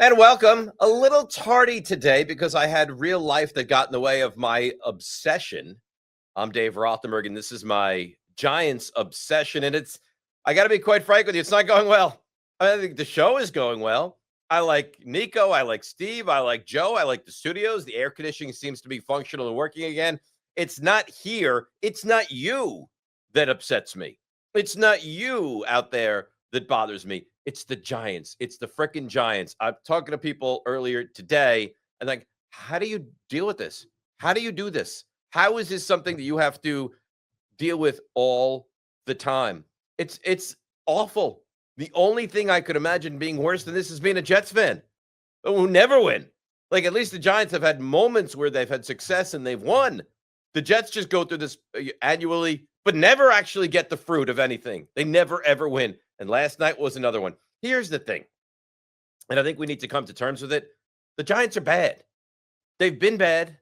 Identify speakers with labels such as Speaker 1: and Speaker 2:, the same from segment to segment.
Speaker 1: And welcome. A little tardy today because I had real life that got in the way of my obsession. I'm Dave Rothenberg, and this is my Giants obsession. And I got to be quite frank with you, it's not going well. I think the show is going well. I like Nico. I like Steve. I like Joe. I like the studios. The air conditioning seems to be functional and working again. It's not here. It's not you that upsets me. It's not you out there that bothers me. It's the Giants. It's the frickin' Giants. I'm talking to people earlier today and like, how do you deal with this? How do you do this? How is this something that you have to deal with all the time? It's awful. The only thing I could imagine being worse than this is being a Jets fan who never win. Like, at least the Giants have had moments where they've had success and they've won. The Jets just go through this annually, but never actually get the fruit of anything. They never, ever win. And last night was another one. Here's the thing, and I think we need to come to terms with it. The Giants are bad. They've been bad.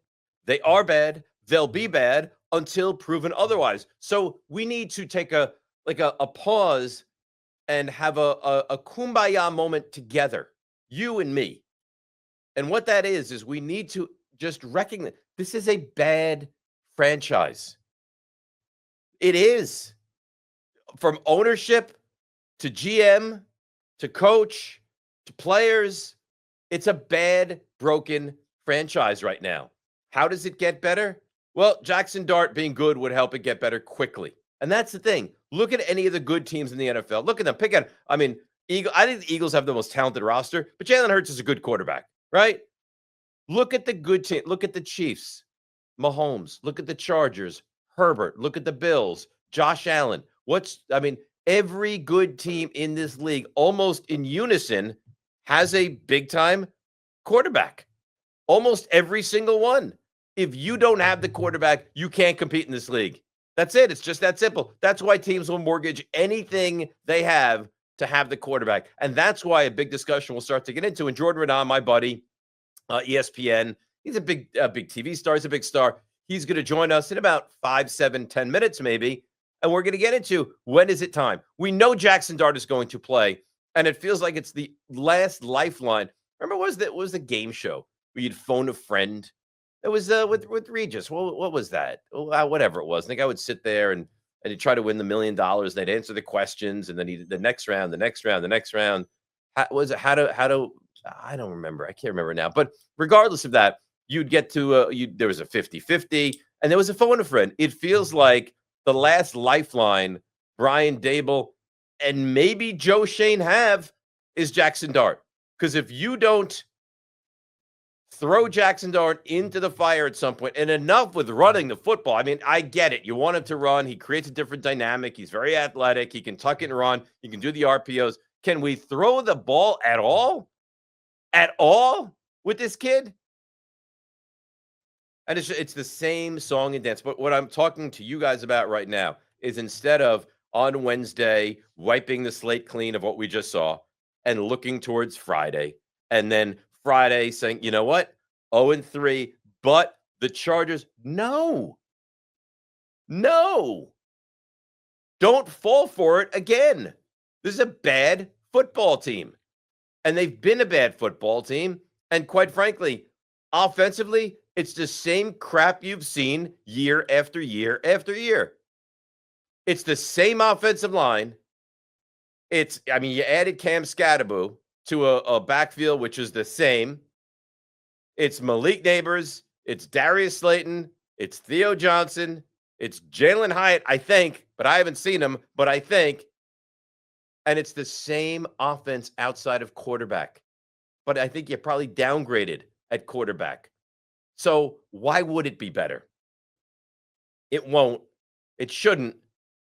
Speaker 1: They are bad. They'll be bad until proven otherwise. So we need to take a pause and have a kumbaya moment together, you and me. And what that is we need to just recognize this is a bad franchise. It is. From ownership to GM to coach to players, it's a bad, broken franchise right now. How does it get better? Well, Jackson Dart being good would help it get better quickly. And that's the thing. Look at any of the good teams in the NFL. Look at them. I think the Eagles have the most talented roster, but Jalen Hurts is a good quarterback, right? Look at the good team. Look at the Chiefs, Mahomes. Look at the Chargers, Herbert. Look at the Bills, Josh Allen. Every good team in this league, almost in unison, has a big-time quarterback. Almost every single one. If you don't have the quarterback, you can't compete in this league. That's it. It's just that simple. That's why teams will mortgage anything they have to have the quarterback. And that's why a big discussion we'll start to get into. And Jordan Raanan, my buddy, ESPN, he's a big TV star. He's a big star. He's going to join us in about 5, 7, 10 minutes maybe. And we're going to get into when is it time. We know Jackson Dart is going to play, and it feels like it's the last lifeline. Remember, what was the game show where you'd phone a friend? It was with Regis. What was that? Whatever it was. I think I would sit there and he'd try to win the $1 million. They'd answer the questions, and then the next round. I don't remember. I can't remember now. But regardless of that, you'd get to there was a 50-50, and there was a phone a friend. It feels like the last lifeline Brian Dable and maybe Joe Shane have is Jackson Dart. Because if you don't throw Jackson Dart into the fire at some point, and enough with running the football. I get it. You want him to run. He creates a different dynamic. He's very athletic. He can tuck it and run. He can do the RPOs. Can we throw the ball at all? At all with this kid? And it's the same song and dance. But what I'm talking to you guys about right now is instead of on Wednesday wiping the slate clean of what we just saw and looking towards Friday, and then Friday saying, you know what? 0-3, but the Chargers, no. Don't fall for it again. This is a bad football team. And they've been a bad football team. And quite frankly, offensively, it's the same crap you've seen year after year after year. It's the same offensive line. You added Cam Scatterbo to a backfield, which is the same. It's Malik Neighbors. It's Darius Slayton. It's Theo Johnson. It's Jalen Hyatt, I think, but I haven't seen him, but I think. And it's the same offense outside of quarterback. But I think you probably downgraded at quarterback. So why would it be better? It won't. It shouldn't.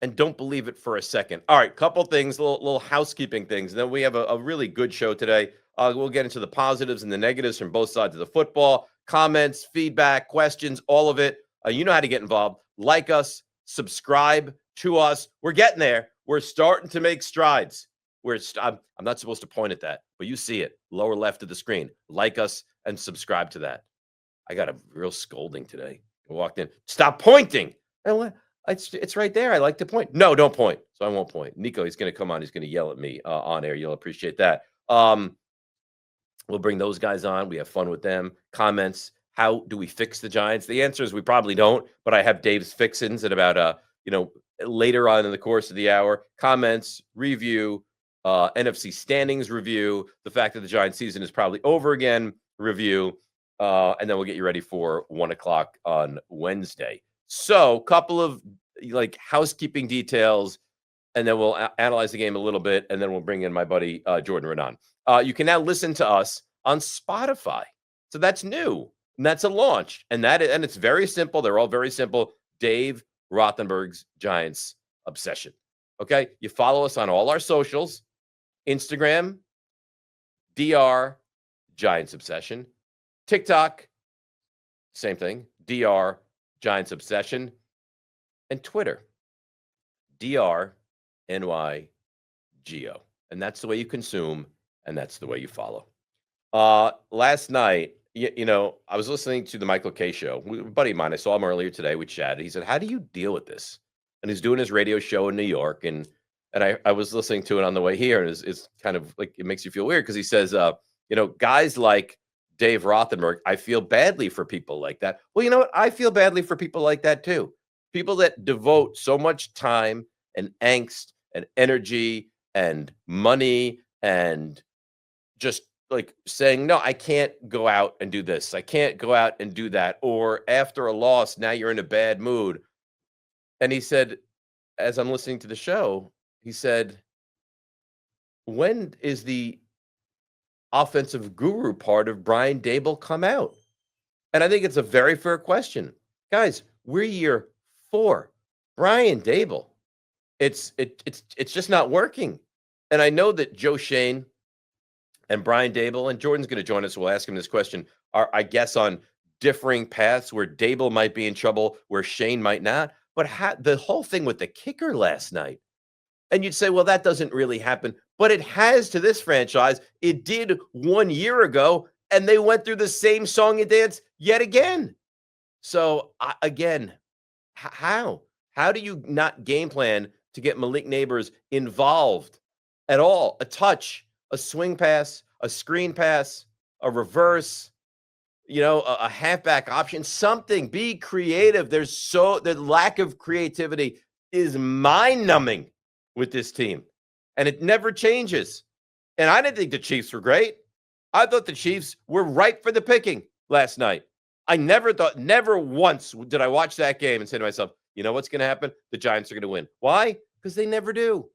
Speaker 1: And don't believe it for a second. All right, couple things, little housekeeping things. And then we have a really good show today. We'll get into the positives and the negatives from both sides of the football. Comments, feedback, questions, all of it. You know how to get involved. Like us, subscribe to us. We're getting there. We're starting to make strides. I'm not supposed to point at that, but you see it. Lower left of the screen. Like us and subscribe to that. I got a real scolding today. I walked in. Stop pointing. And what? It's right there. I like to point. No, don't point. So I won't point. Nico, he's going to come on. He's going to yell at me on air. You'll appreciate that. We'll bring those guys on. We have fun with them. Comments. How do we fix the Giants? The answer is we probably don't, but I have Dave's Fixins at about, later on in the course of the hour. Comments, review, NFC standings review, the fact that the Giants season is probably over again, review, and then we'll get you ready for 1 o'clock on Wednesday. So, couple of housekeeping details, and then we'll analyze the game a little bit, and then we'll bring in my buddy Jordan Raanan. You can now listen to us on Spotify, so that's new, and that's a launch, and it's very simple. They're all very simple. Dave Rothenberg's Giants Obsession. Okay, you follow us on all our socials: Instagram, DR Giants Obsession, TikTok, same thing, DR Giants Obsession, and Twitter, DR NYGO. And that's the way you consume, and that's the way you follow. Last night, I was listening to the Michael Kay show. A buddy of mine, I saw him earlier today. We chatted. He said, "How do you deal with this?" And he's doing his radio show in New York. And I was listening to it on the way here. And it's kind of like, it makes you feel weird because he says, guys like Dave Rothenberg, I feel badly for people like that. Well, you know what? I feel badly for people like that too. People that devote so much time and angst and energy and money and just like saying, no, I can't go out and do this. I can't go out and do that. Or after a loss, now you're in a bad mood. And he said, as I'm listening to the show, he said, when is the offensive guru part of Brian Daboll come out? And I think it's a very fair question. Guys, we're year 4. Brian Daboll. It's just not working. And I know that Joe Shane and Brian Daboll, and Jordan's going to join us. We'll ask him this question, are, I guess, on differing paths where Daboll might be in trouble, where Shane might not. But the whole thing with the kicker last night, and you'd say, well, that doesn't really happen. But it has to this franchise. It did 1 year ago, and they went through the same song and dance yet again. So, again, how? How do you not game plan to get Malik Neighbors involved at all? A touch, a swing pass, a screen pass, a reverse, a halfback option, something. Be creative. The lack of creativity is mind-numbing with this team, and it never changes. And I didn't think the Chiefs were great. I thought the Chiefs were ripe for the picking last night. I never once did I watch that game and say to myself, you know what's going to happen? The Giants are going to win. Why? Because they never do.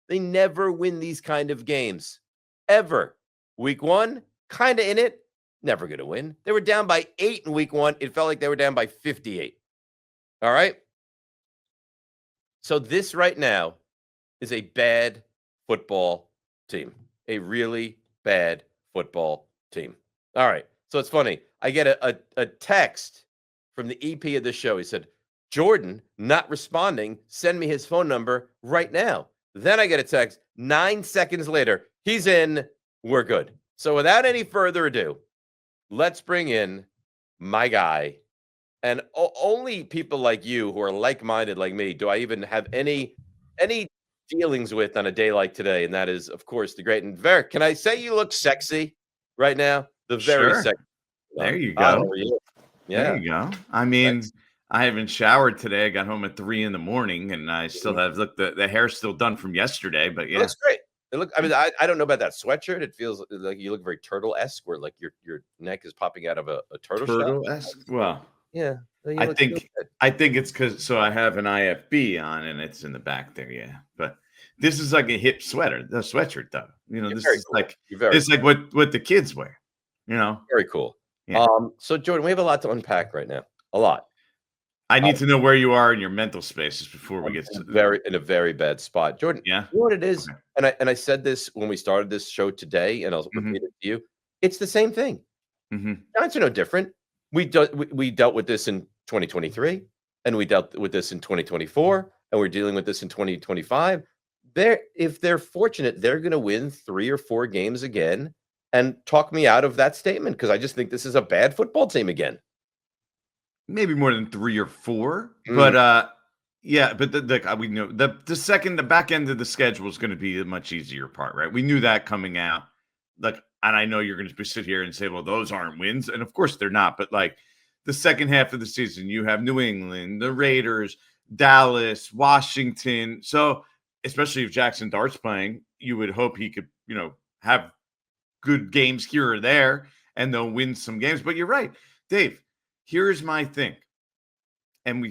Speaker 1: They never win these kind of games, ever. Week 1, kind of in it, never going to win. They were down by 8 in week 1. It felt like they were down by 58. All right? So this right now is a bad football team, a really bad football team. All right. So it's funny. I get a text from the EP of the show. He said, Jordan not responding. Send me his phone number right now. Then I get a text 9 seconds later. He's in. We're good. So without any further ado, let's bring in my guy. And only people like you who are like-minded like me do I even have any feelings with on a day like today. And that is, of course, the great and very. Can I say you look sexy right now? The very
Speaker 2: sure.
Speaker 1: sexy.
Speaker 2: There you go.
Speaker 1: Yeah.
Speaker 2: There you go. I mean, I haven't showered today. I got home at 3 a.m. and I still have the hair's still done from yesterday, but yeah.
Speaker 1: It looks great. I don't know about that sweatshirt. It feels like you look very turtle-esque, where like your neck is popping out of a turtle shell.
Speaker 2: Turtle-esque? Well,
Speaker 1: yeah.
Speaker 2: I think it's because I have an IFB on and it's in the back there, yeah. But this is like a hip sweatshirt though. This is cool. Like what the kids wear.
Speaker 1: Very cool.
Speaker 2: Yeah.
Speaker 1: So Jordan, we have a lot to unpack right now. A lot.
Speaker 2: I need to know where you are in your mental spaces before we get
Speaker 1: in a very bad spot. Jordan,
Speaker 2: yeah.
Speaker 1: You know what it is? Okay. And I said this when we started this show today, and I'll repeat it to you. It's the same thing. Giants are no different. We dealt with this in 2023, and we dealt with this in 2024, and we're dealing with this in 2025. If they're fortunate, they're going to win 3 or 4 games again. And talk me out of that statement, because I just think this is a bad football team again.
Speaker 2: Maybe more than 3 or 4, but yeah. But we know the back end of the schedule is going to be a much easier part, right? We knew that coming out. Like and I know you're going to sit here and say, well, those aren't wins. And of course they're not. But like the second half of the season, you have New England, the Raiders, Dallas, Washington. So especially if Jackson Dart's playing, you would hope he could, have good games here or there, and they'll win some games. But you're right, Dave. Here's my thing. And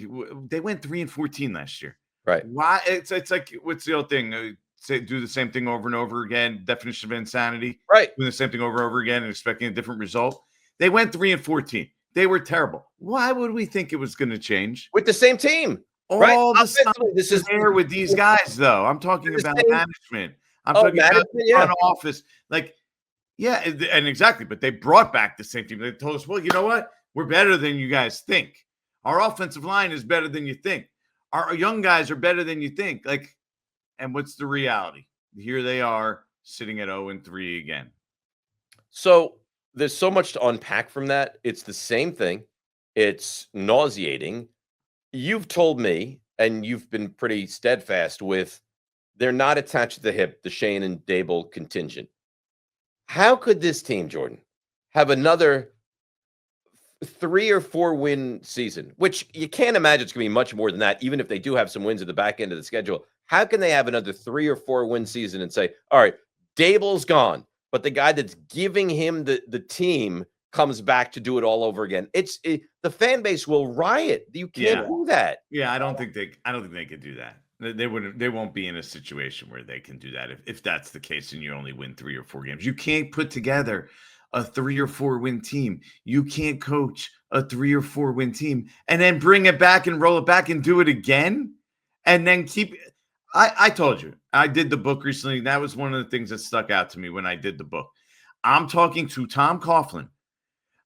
Speaker 2: they went 3-14 last year.
Speaker 1: Right.
Speaker 2: Why? It's like, what's the old thing? Do the same thing over and over again. Definition of insanity.
Speaker 1: Right.
Speaker 2: Doing the same thing over and over again and expecting a different result. They went 3-14. They were terrible. Why would we think it was going to change?
Speaker 1: With the same team.
Speaker 2: All the stuff this is there with these guys, though. I'm talking about management. I'm talking about the front office. Like, yeah, and exactly. But they brought back the same team. They told us, well, you know what? We're better than you guys think. Our offensive line is better than you think. Our young guys are better than you think. Like, and what's the reality? Here they are sitting at 0-3 again.
Speaker 1: So there's so much to unpack from that. It's the same thing. It's nauseating. You've told me, and you've been pretty steadfast with, they're not attached to the hip, the Shane and Dable contingent. How could this team, Jordan, have another 3 or 4 win season, which you can't imagine it's going to be much more than that, even if they do have some wins at the back end of the schedule? How can they have another 3 or 4 win season and say, all right, Dable's gone, but the guy that's giving him the team comes back to do it all over again? The fan base will riot. You can't do that.
Speaker 2: Yeah, I don't think they could do that. They won't be in a situation where they can do that. If that's the case and you only win 3 or 4 games. You can't put together a 3 or 4 win team. You can't coach a 3 or 4 win team and then bring it back and roll it back and do it again and then keep. I told you, I did the book recently. That was one of the things that stuck out to me when I did the book. I'm talking to Tom Coughlin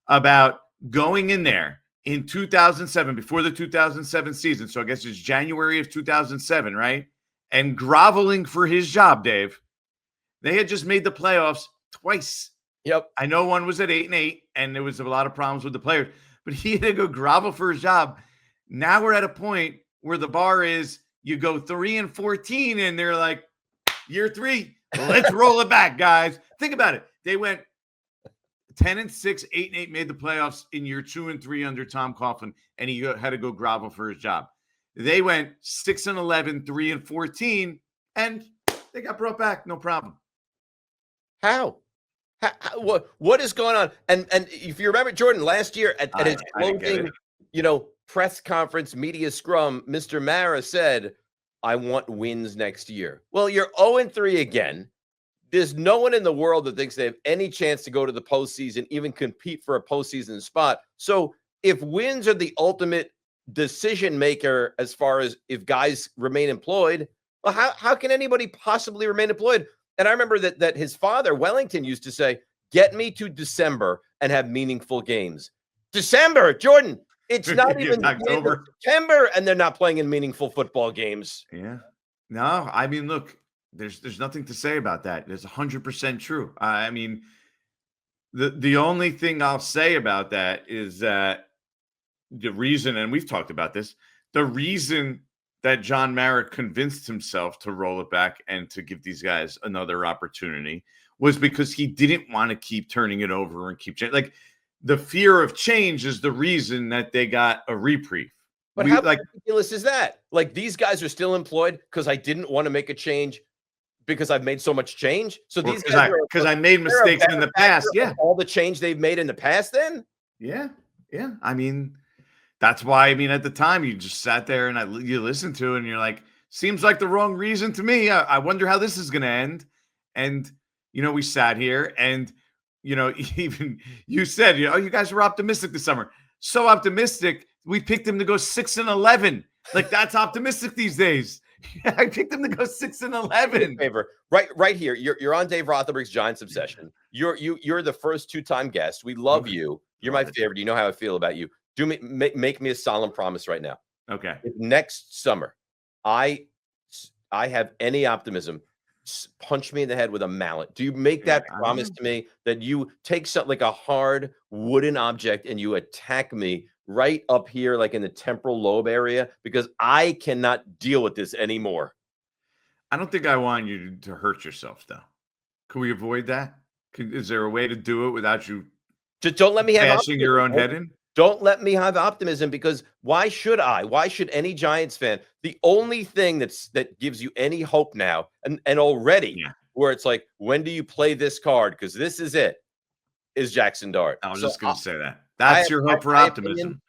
Speaker 2: about going in there in 2007, before the 2007 season. So I guess it's January of 2007, right? And groveling for his job, Dave. They had just made the playoffs twice.
Speaker 1: Yep.
Speaker 2: I know one was at 8-8, and there was a lot of problems with the players, but he had to go grovel for his job. Now we're at a point where the bar is you go 3-14, and they're like, year 3, let's roll it back, guys. Think about it. They went 10-6, 8-8, made the playoffs in year 2 and 3 under Tom Coughlin, and he had to go grovel for his job. They went 6-11, 3-14, and they got brought back, no problem.
Speaker 1: How? What is going on? And if you remember, Jordan, last year at his closing, press conference, media scrum, Mr. Mara said, I want wins next year. Well, you're 0-3 again. There's no one in the world that thinks they have any chance to go to the postseason, even compete for a postseason spot. So if wins are the ultimate decision maker as far as if guys remain employed, well, how can anybody possibly remain employed? And I remember that his father, Wellington, used to say, get me to December and have meaningful games. December, Jordan, it's not even October, September, and they're not playing in meaningful football games.
Speaker 2: Yeah. No, I mean, look, there's nothing to say about that. It's 100% true. I mean, the only thing I'll say about that is that the reason, and we've talked about this, the reason that John Mara convinced himself to roll it back and to give these guys another opportunity was because he didn't want to keep turning it over and keep changing. Like, the fear of change is the reason that they got a reprieve.
Speaker 1: But how ridiculous is that? Like, these guys are still employed because I didn't want to make a change because I've made so much change. So these guys
Speaker 2: because I made mistakes in the past. Yeah.
Speaker 1: All the change they've made in the past then?
Speaker 2: Yeah. Yeah. I mean, that's why, at the time you just sat there and you listened to it and you're like, seems like the wrong reason to me. I wonder how this is going to end. And, we sat here and, even you said, you guys were optimistic this summer. So optimistic. We picked them to go 6-11. Like, that's optimistic these days. I picked them to go 6-11.
Speaker 1: Favor. Right here. You're on Dave Rothenberg's Giants Obsession. You're the first 2-time guest. We love you. You're my favorite. You know how I feel about you. Make me a solemn promise right now.
Speaker 2: Okay.
Speaker 1: If next summer I have any optimism, punch me in the head with a mallet. Do you make that promise to me that you take something like a hard wooden object and you attack me right up here, like in the temporal lobe area, because I cannot deal with this anymore?
Speaker 2: I don't think I want you to hurt yourself, though. Can we avoid that? Is there a way to do it without you
Speaker 1: Just don't let me have
Speaker 2: bashing your own head
Speaker 1: optimism.
Speaker 2: in?
Speaker 1: Don't let me have optimism, because why should I? Why should any Giants fan? The only thing that gives you any hope now, and already
Speaker 2: Yeah,
Speaker 1: where it's like, when do you play this card? Because this is Jackson Dart.
Speaker 2: I was
Speaker 1: So
Speaker 2: just going to say that.
Speaker 1: I
Speaker 2: That's
Speaker 1: have
Speaker 2: your hope for
Speaker 1: my opinion.
Speaker 2: optimism.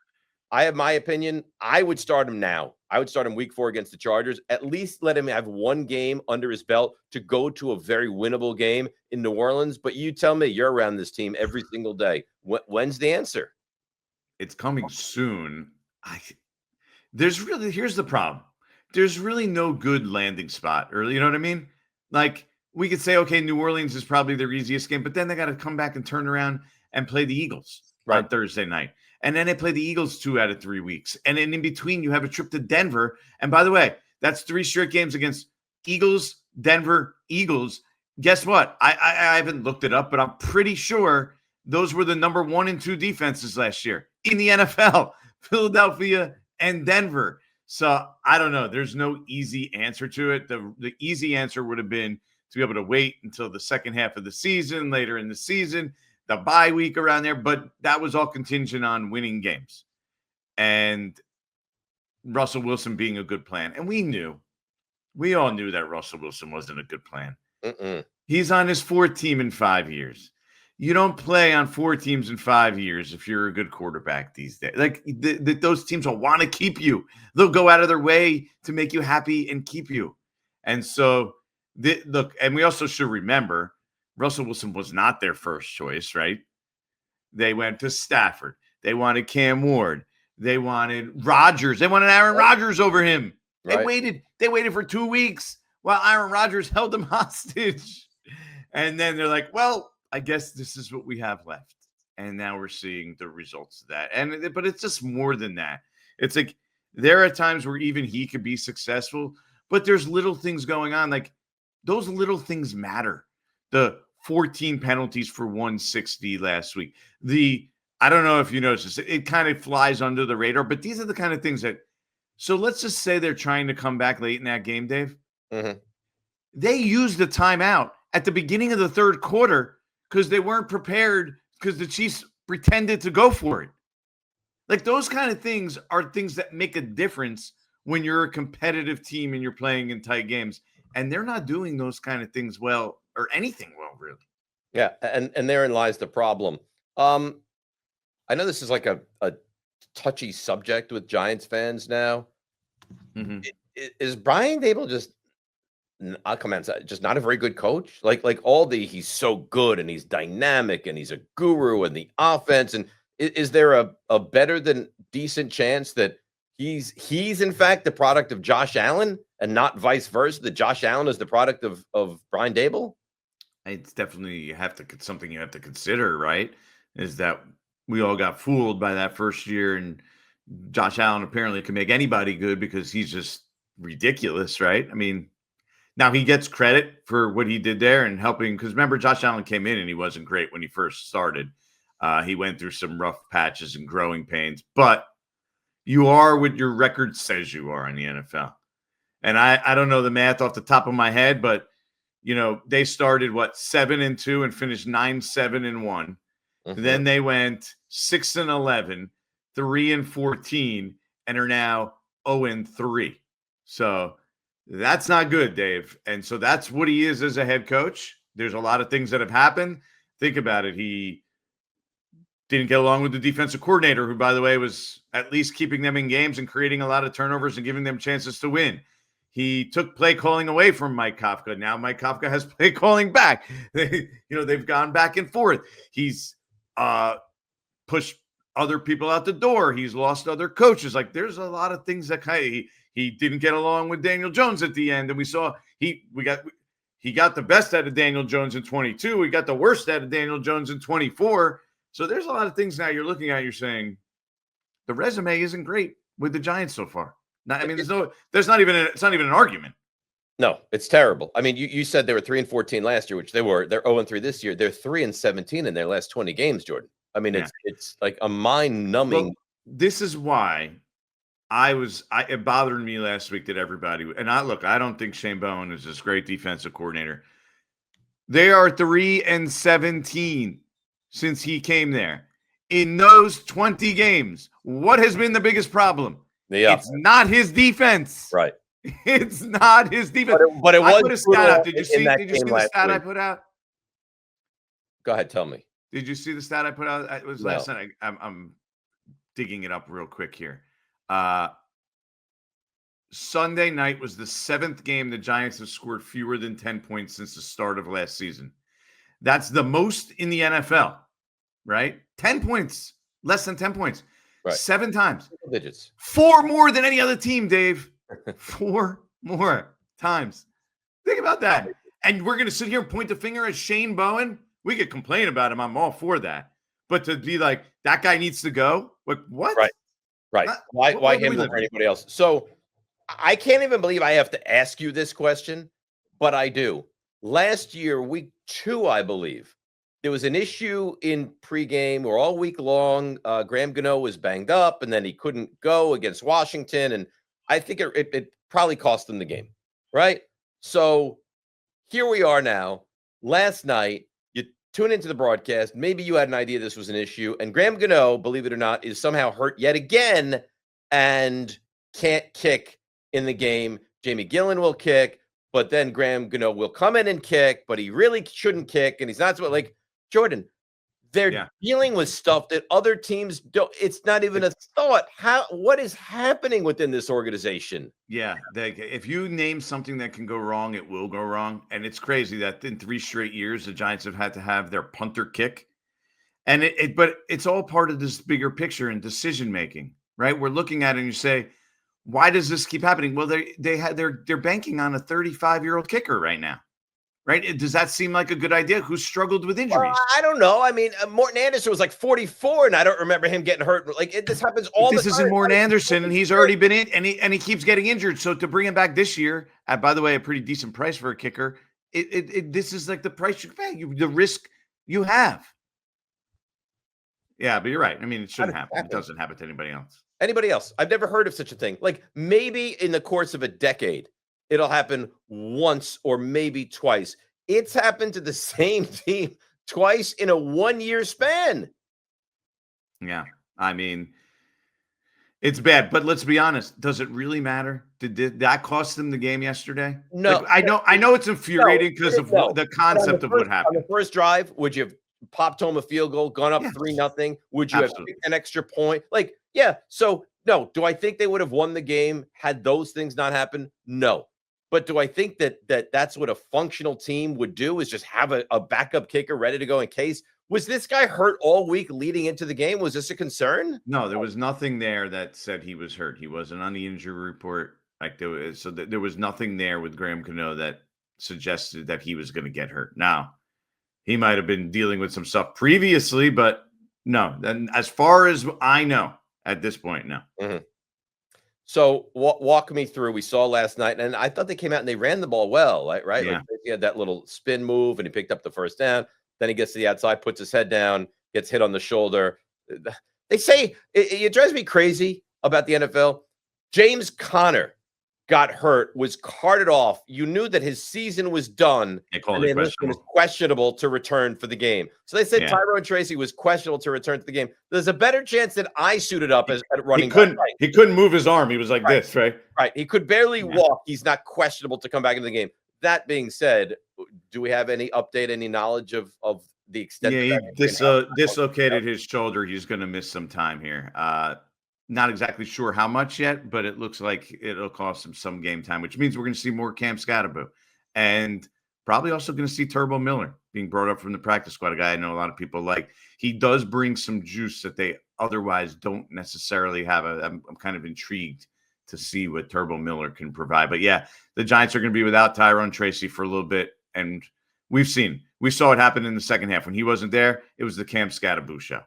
Speaker 1: I have my opinion. I would start him now. I would start him week 4 against the Chargers. At least let him have one game under his belt to go to a very winnable game in New Orleans. But you tell me, you're around this team every single day. When's the answer?
Speaker 2: It's coming soon. Here's the problem. There's really no good landing spot, or you know what I mean? Like, we could say, okay, New Orleans is probably their easiest game, but then they got to come back and turn around and play the Eagles on
Speaker 1: Right.
Speaker 2: Thursday night. And then they play the Eagles 2 out of 3 weeks. And then in between, you have a trip to Denver. And by the way, that's 3 straight games against Eagles, Denver, Eagles. Guess what? I haven't looked it up, but I'm pretty sure those were the number 1 and 2 defenses last year in the NFL, Philadelphia and Denver. So I don't know. There's no easy answer to it. The easy answer would have been to be able to wait until the second half of the season, later in the season, the bye week around there. But that was all contingent on winning games and Russell Wilson being a good plan. And we all knew that Russell Wilson wasn't a good plan.
Speaker 1: Mm-mm.
Speaker 2: He's on his 4th team in 5 years. You don't play on 4 teams in 5 years if you're a good quarterback these days. Like, those teams will want to keep you. They'll go out of their way to make you happy and keep you. And so, look, and we also should remember, Russell Wilson was not their first choice, right? They went to Stafford. They wanted Cam Ward. They wanted Rodgers. They wanted Aaron Rodgers over him.
Speaker 1: Right.
Speaker 2: They waited for 2 weeks while Aaron Rodgers held them hostage. And then they're like, well, I guess this is what we have left. And now we're seeing the results of that. But it's just more than that. It's like, there are times where even he could be successful, but there's little things going on. Like, those little things matter. The 14 penalties for 160 last week. I don't know if you noticed this, it kind of flies under the radar, but these are the kind of things that, so let's just say they're trying to come back late in that game, Dave.
Speaker 1: Mm-hmm.
Speaker 2: They used the timeout at the beginning of the 3rd quarter because they weren't prepared, because the Chiefs pretended to go for it. Like, those kind of things are things that make a difference when you're a competitive team and you're playing in tight games. And they're not doing those kind of things well, or anything well, really.
Speaker 1: Yeah, and therein lies the problem. I know this is like a touchy subject with Giants fans now.
Speaker 2: Mm-hmm.
Speaker 1: Is Brian Dable just, I'll come out, just not a very good coach? Like he's so good and he's dynamic and he's a guru in the offense. And is there a better than decent chance that he's in fact the product of Josh Allen and not vice versa, that Josh Allen is the product of Brian Dable?
Speaker 2: It's definitely something you have to consider, right? Is that we all got fooled by that first year, and Josh Allen apparently can make anybody good because he's just ridiculous, right? I mean, now he gets credit for what he did there and helping, because remember, Josh Allen came in and he wasn't great when he first started. He went through some rough patches and growing pains, but you are what your record says you are in the NFL. And I don't know the math off the top of my head, but they started 7-2 and finished 9-7-1. Mm-hmm. Then they went 6-11, 3-14, and are now 0-3. So that's not good, Dave. And so that's what he is as a head coach. There's a lot of things that have happened. Think about it. He didn't get along with the defensive coordinator, who, by the way, was at least keeping them in games and creating a lot of turnovers and giving them chances to win. He took play calling away from Mike Kafka. Now Mike Kafka has play calling back. They've gone back and forth. He's pushed other people out the door. He's lost other coaches. Like, there's a lot of things that he didn't get along with Daniel Jones at the end. And we saw he got the best out of Daniel Jones in 22. We got the worst out of Daniel Jones in 24. So there's a lot of things now you're looking at. You're saying the resume isn't great with the Giants so far. It's not even an argument.
Speaker 1: No, it's terrible. I mean, you said they were 3-14 last year, which they were. They're 0-3 this year. They're 3-17 in their last 20 games, Jordan. I mean, it's like a mind-numbing.
Speaker 2: Well, this is why it bothered me last week that everybody, and I don't think Shane Bowen is this great defensive coordinator. They are 3-17 since he came there. In those 20 games, what has been the biggest problem?
Speaker 1: Yeah.
Speaker 2: It's not his defense.
Speaker 1: Right.
Speaker 2: It's not his defense.
Speaker 1: But it was
Speaker 2: I put a stat out. Did you see
Speaker 1: the
Speaker 2: the stat I put out?
Speaker 1: Go ahead, tell me.
Speaker 2: Did you see the stat I put out? It was last night. I'm digging it up real quick here. Sunday night was the 7th game the Giants have scored fewer than 10 points since the start of last season. That's the most in the NFL, right? 10 points, less than 10 points,
Speaker 1: right.
Speaker 2: 7 times.
Speaker 1: Single digits.
Speaker 2: 4 more than any other team, Dave. 4 more times. Think about that. And we're going to sit here and point the finger at Shane Bowen. We could complain about him. I'm all for that. But to be like, that guy needs to go? What?
Speaker 1: Right. Why him over anybody else? So I can't even believe I have to ask you this question, but I do. Last year, week 2, I believe, there was an issue in pregame or all week long. Graham Gano was banged up, and then he couldn't go against Washington. And I think it probably cost them the game, right? So here we are now. Last night, you tune into the broadcast. Maybe you had an idea this was an issue. And Graham Gano, believe it or not, is somehow hurt yet again and can't kick in the game. Jamie Gillen will kick, but then Graham Gano will come in and kick, but he really shouldn't kick, and he's not so like Jordan. They're dealing with stuff that other teams don't. It's not even a thought. What is happening within this organization?
Speaker 2: Yeah, if you name something that can go wrong, it will go wrong. And it's crazy that in 3 straight years, the Giants have had to have their punter kick. And but it's all part of this bigger picture and decision making, right? We're looking at it and you say, why does this keep happening? Well, they're banking on a 35-year-old kicker right now, right? Does that seem like a good idea? Who struggled with injuries?
Speaker 1: I don't know. I mean, Morton Anderson was like 44, and I don't remember him getting hurt. Like this happens all the time.
Speaker 2: This isn't Morton Anderson, and he's already been in, and he keeps getting injured. So to bring him back this year, at by the way, a pretty decent price for a kicker. This is like the price you pay, the risk you have. Yeah, but you're right. I mean, it shouldn't happen. It doesn't happen to anybody else.
Speaker 1: Anybody else? I've never heard of such a thing. Like maybe in the course of a decade, it'll happen once or maybe twice. It's happened to the same team twice in a 1-year span.
Speaker 2: Yeah. I mean, it's bad, but let's be honest. Does it really matter? Did that cost them the game yesterday?
Speaker 1: No.
Speaker 2: Like, I know it's infuriating because of the concept of what happened.
Speaker 1: On the first drive, would you have popped home a field goal, gone up 3-0? Would you have picked an extra point? Like, yeah. So, no. Do I think they would have won the game had those things not happened? No. But do I think that's what a functional team would do, is just have a backup kicker ready to go in case? Was this guy hurt all week leading into the game? Was this a concern?
Speaker 2: No, there was nothing there that said he was hurt. He wasn't on the injury report. Like there was nothing there with Graham Gano that suggested that he was going to get hurt. Now, he might have been dealing with some stuff previously, but no. And as far as I know, at this point, no.
Speaker 1: Mm-hmm. So walk me through. We saw last night, and I thought they came out and they ran the ball well, right?
Speaker 2: Yeah.
Speaker 1: Like he had that little spin move, and he picked up the first down. Then he gets to the outside, puts his head down, gets hit on the shoulder. They say it drives me crazy about the NFL. James Conner got hurt, was carted off. You knew that his season was done.
Speaker 2: They called it questionable.
Speaker 1: Was questionable to return for the game. So they said Tyrone Tracy was questionable to return to the game. There's a better chance that I suited up at running back.
Speaker 2: He couldn't move his arm. He was like this, right?
Speaker 1: Right. He could barely walk. He's not questionable to come back into the game. That being said, do we have any update, any knowledge of the extent?
Speaker 2: Yeah, he dislocated his shoulder. He's going to miss some time here. Not exactly sure how much yet, but it looks like it'll cost him some game time, which means we're going to see more Cam Scatterbo, and probably also going to see Turbo Miller being brought up from the practice squad, a guy I know a lot of people like. He does bring some juice that they otherwise don't necessarily have. I'm kind of intrigued to see what Turbo Miller can provide. But yeah, the Giants are going to be without Tyrone Tracy for a little bit, and we saw it happen in the second half. When he wasn't there, it was the Cam Scatterbo show.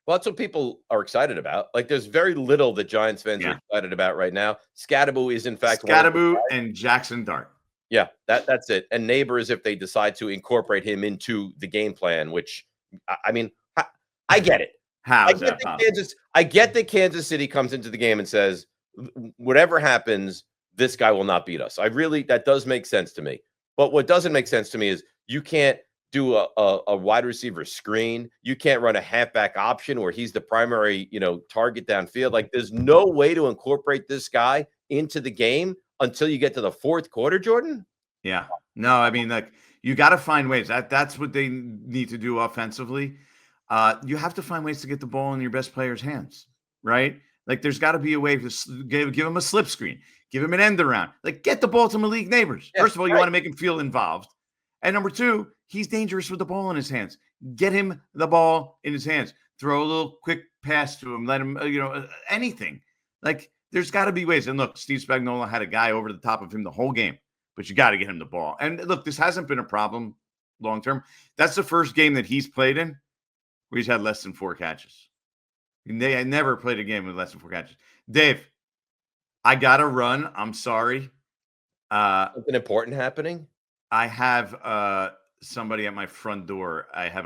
Speaker 1: Well, that's what people are excited about. Like, there's very little that Giants fans are excited about right now. Scatterbo is, in fact,
Speaker 2: Scatterbo and Jackson Dart.
Speaker 1: Yeah, that's it. And Neighbors, if they decide to incorporate him into the game plan, which, I mean, I get it.
Speaker 2: How is that possible?
Speaker 1: I get that Kansas City comes into the game and says, whatever happens, this guy will not beat us. That does make sense to me. But what doesn't make sense to me is You can't do a wide receiver screen. You can't run a halfback option where he's the primary, target downfield. Like, there's no way to incorporate this guy into the game until you get to the fourth quarter, Jordan.
Speaker 2: Yeah. No, I mean, like, you got to find ways. That's what they need to do offensively. You have to find ways to get the ball in your best player's hands, right? Like, there's got to be a way to give him a slip screen, give him an end around. Like, get the ball to Malik Neighbors.
Speaker 1: Yeah,
Speaker 2: First of all, you want to make him feel involved. And number two, he's dangerous with the ball in his hands. Get him the ball in his hands. Throw a little quick pass to him. Let him, anything. Like, there's got to be ways. And look, Steve Spagnuolo had a guy over the top of him the whole game, but you got to get him the ball. And look, this hasn't been a problem long term. That's the first game that he's played in where he's had less than 4 catches. I never played a game with less than 4 catches. Dave, I got to run. I'm sorry.
Speaker 1: Something important happening?
Speaker 2: I have somebody at my front door. I have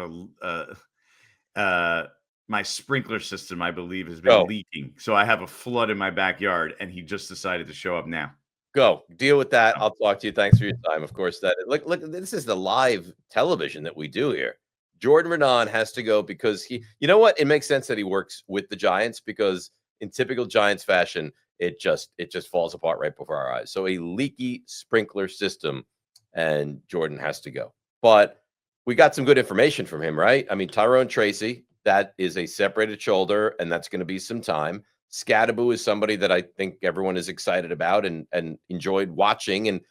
Speaker 2: my sprinkler system, I believe, has been leaking. So I have a flood in my backyard, and he just decided to show up now.
Speaker 1: Go deal with that. I'll talk to you. Thanks for your time. Of course, look, this is the live television that we do here. Jordan Raanan has to go because you know what? It makes sense that he works with the Giants because in typical Giants fashion, it just falls apart right before our eyes. So a leaky sprinkler system, and Jordan has to go. But we got some good information from him, right? I mean, Tyrone Tracy, that is a separated shoulder, and that's going to be some time. Scadaboo is somebody that I think everyone is excited about and enjoyed watching.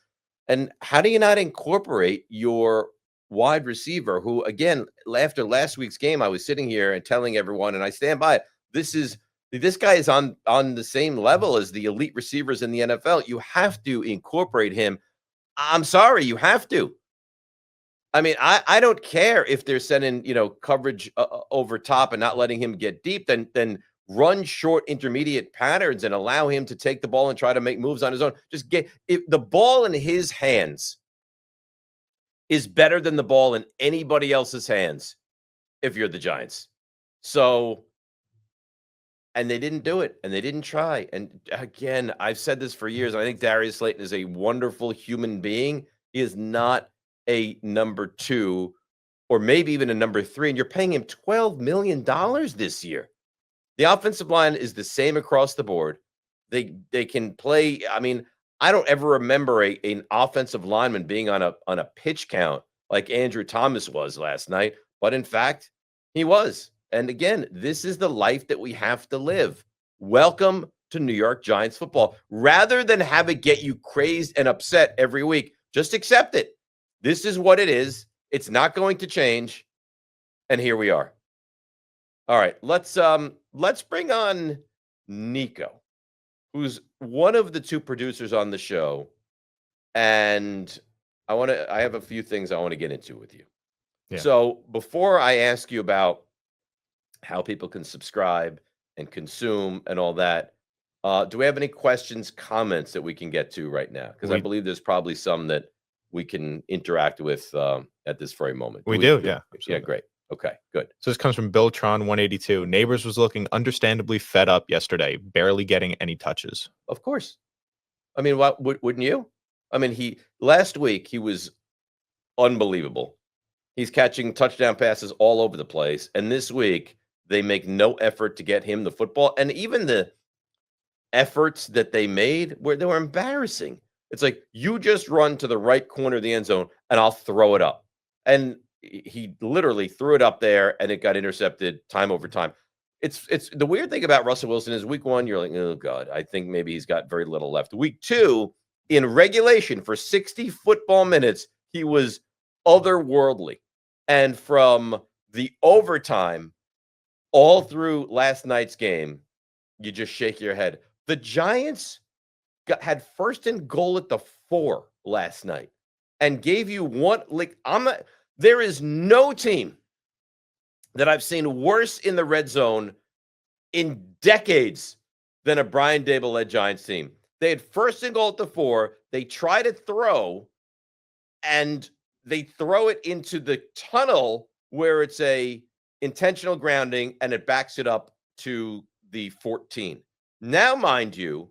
Speaker 1: And how do you not incorporate your wide receiver who, again, after last week's game, I was sitting here and telling everyone, and I stand by it, this guy is on the same level as the elite receivers in the NFL. You have to incorporate him. I'm sorry, you have to. I mean, I don't care if they're sending, coverage over top and not letting him get deep, then run short intermediate patterns and allow him to take the ball and try to make moves on his own. Just if the ball in his hands is better than the ball in anybody else's hands if you're the Giants. So, and they didn't do it, and they didn't try. And again, I've said this for years. I think Darius Slayton is a wonderful human being. He is not a number 2 or maybe even a number 3, and you're paying him $12 million this year. The offensive line is the same across the board. They can play. I mean, I don't ever remember an offensive lineman being on a pitch count like Andrew Thomas was last night, but in fact, he was. And again, this is the life that we have to live. Welcome to New York Giants football. Rather than have it get you crazed and upset every week, just accept it. This is what it is. It's not going to change. And here we are. All right, let's bring on Nico, who's one of the 2 producers on the show. And I have a few things I want to get into with you. Yeah. So before I ask you about how people can subscribe and consume and all that, do we have any questions, comments that we can get to right now? Because I believe there's probably some that we can interact with at this very moment.
Speaker 3: We do.
Speaker 1: Yeah. Absolutely. Yeah, great. Okay, good.
Speaker 3: So this comes from Billtron182. Neighbors was looking understandably fed up yesterday, barely getting any touches.
Speaker 1: Of course. I mean, wouldn't you? I mean, last week he was unbelievable. He's catching touchdown passes all over the place. And this week they make no effort to get him the football. And even the efforts that they made they were embarrassing. It's like, you just run to the right corner of the end zone and I'll throw it up. And he literally threw it up there and it got intercepted time over time. It's the weird thing about Russell Wilson is week 1, you're like, oh God, I think maybe he's got very little left. Week 2, in regulation for 60 football minutes, he was otherworldly. And from the overtime all through last night's game, you just shake your head. The Giants had 1st and goal at the 4 last night and gave you one. There is no team that I've seen worse in the red zone in decades than a Brian Dable-led Giants team. They had 1st and goal at the 4. They try to throw, and they throw it into the tunnel where it's a intentional grounding, and it backs it up to the 14. Now, mind you,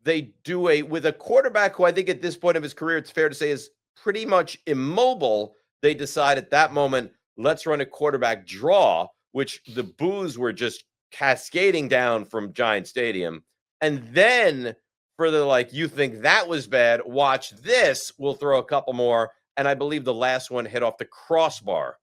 Speaker 1: they do with a quarterback who I think at this point of his career, it's fair to say is pretty much immobile. they decide at that moment, let's run a quarterback draw, which the boos were just cascading down from Giant Stadium. And then for the like, you think that was bad, watch this, we'll throw a couple more. And I believe the last one hit off the crossbar.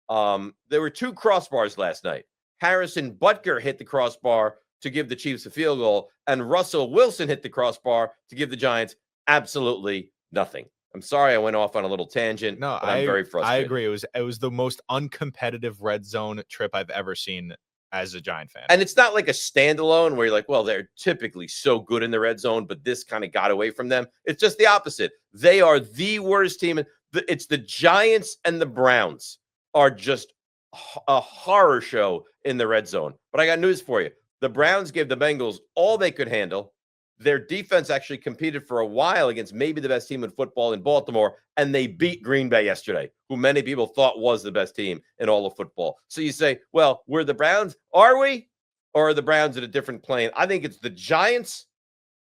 Speaker 1: There were 2 crossbars last night. Harrison Butker hit the crossbar to give the Chiefs a field goal, and Russell Wilson hit the crossbar to give the Giants absolutely nothing. I'm sorry I went off on a little tangent.
Speaker 3: No,
Speaker 1: but I'm very frustrated.
Speaker 3: I agree. It was the most uncompetitive red zone trip I've ever seen as a Giant fan.
Speaker 1: And it's not like a standalone where you're like, well, they're typically so good in the red zone, but this kind of got away from them. It's just the opposite. They are the worst team. It's the Giants and the Browns are just a horror show in the red zone. But I got news for you. The Browns gave the Bengals all they could handle. Their defense actually competed for a while against maybe the best team in football in Baltimore, and they beat Green Bay yesterday, who many people thought was the best team in all of football. So you say, well, we're the Browns. Are we? Or are the Browns at a different plane? I think it's the Giants.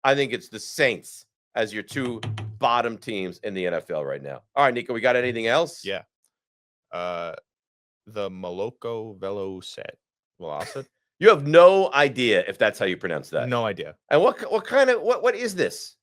Speaker 1: I think it's the Saints as your 2 bottom teams in the NFL right now. All right, Nico, we got anything else?
Speaker 3: Yeah. The Moloko Velocet.
Speaker 1: You have no idea if that's how you pronounce that.
Speaker 3: No idea.
Speaker 1: And what is this?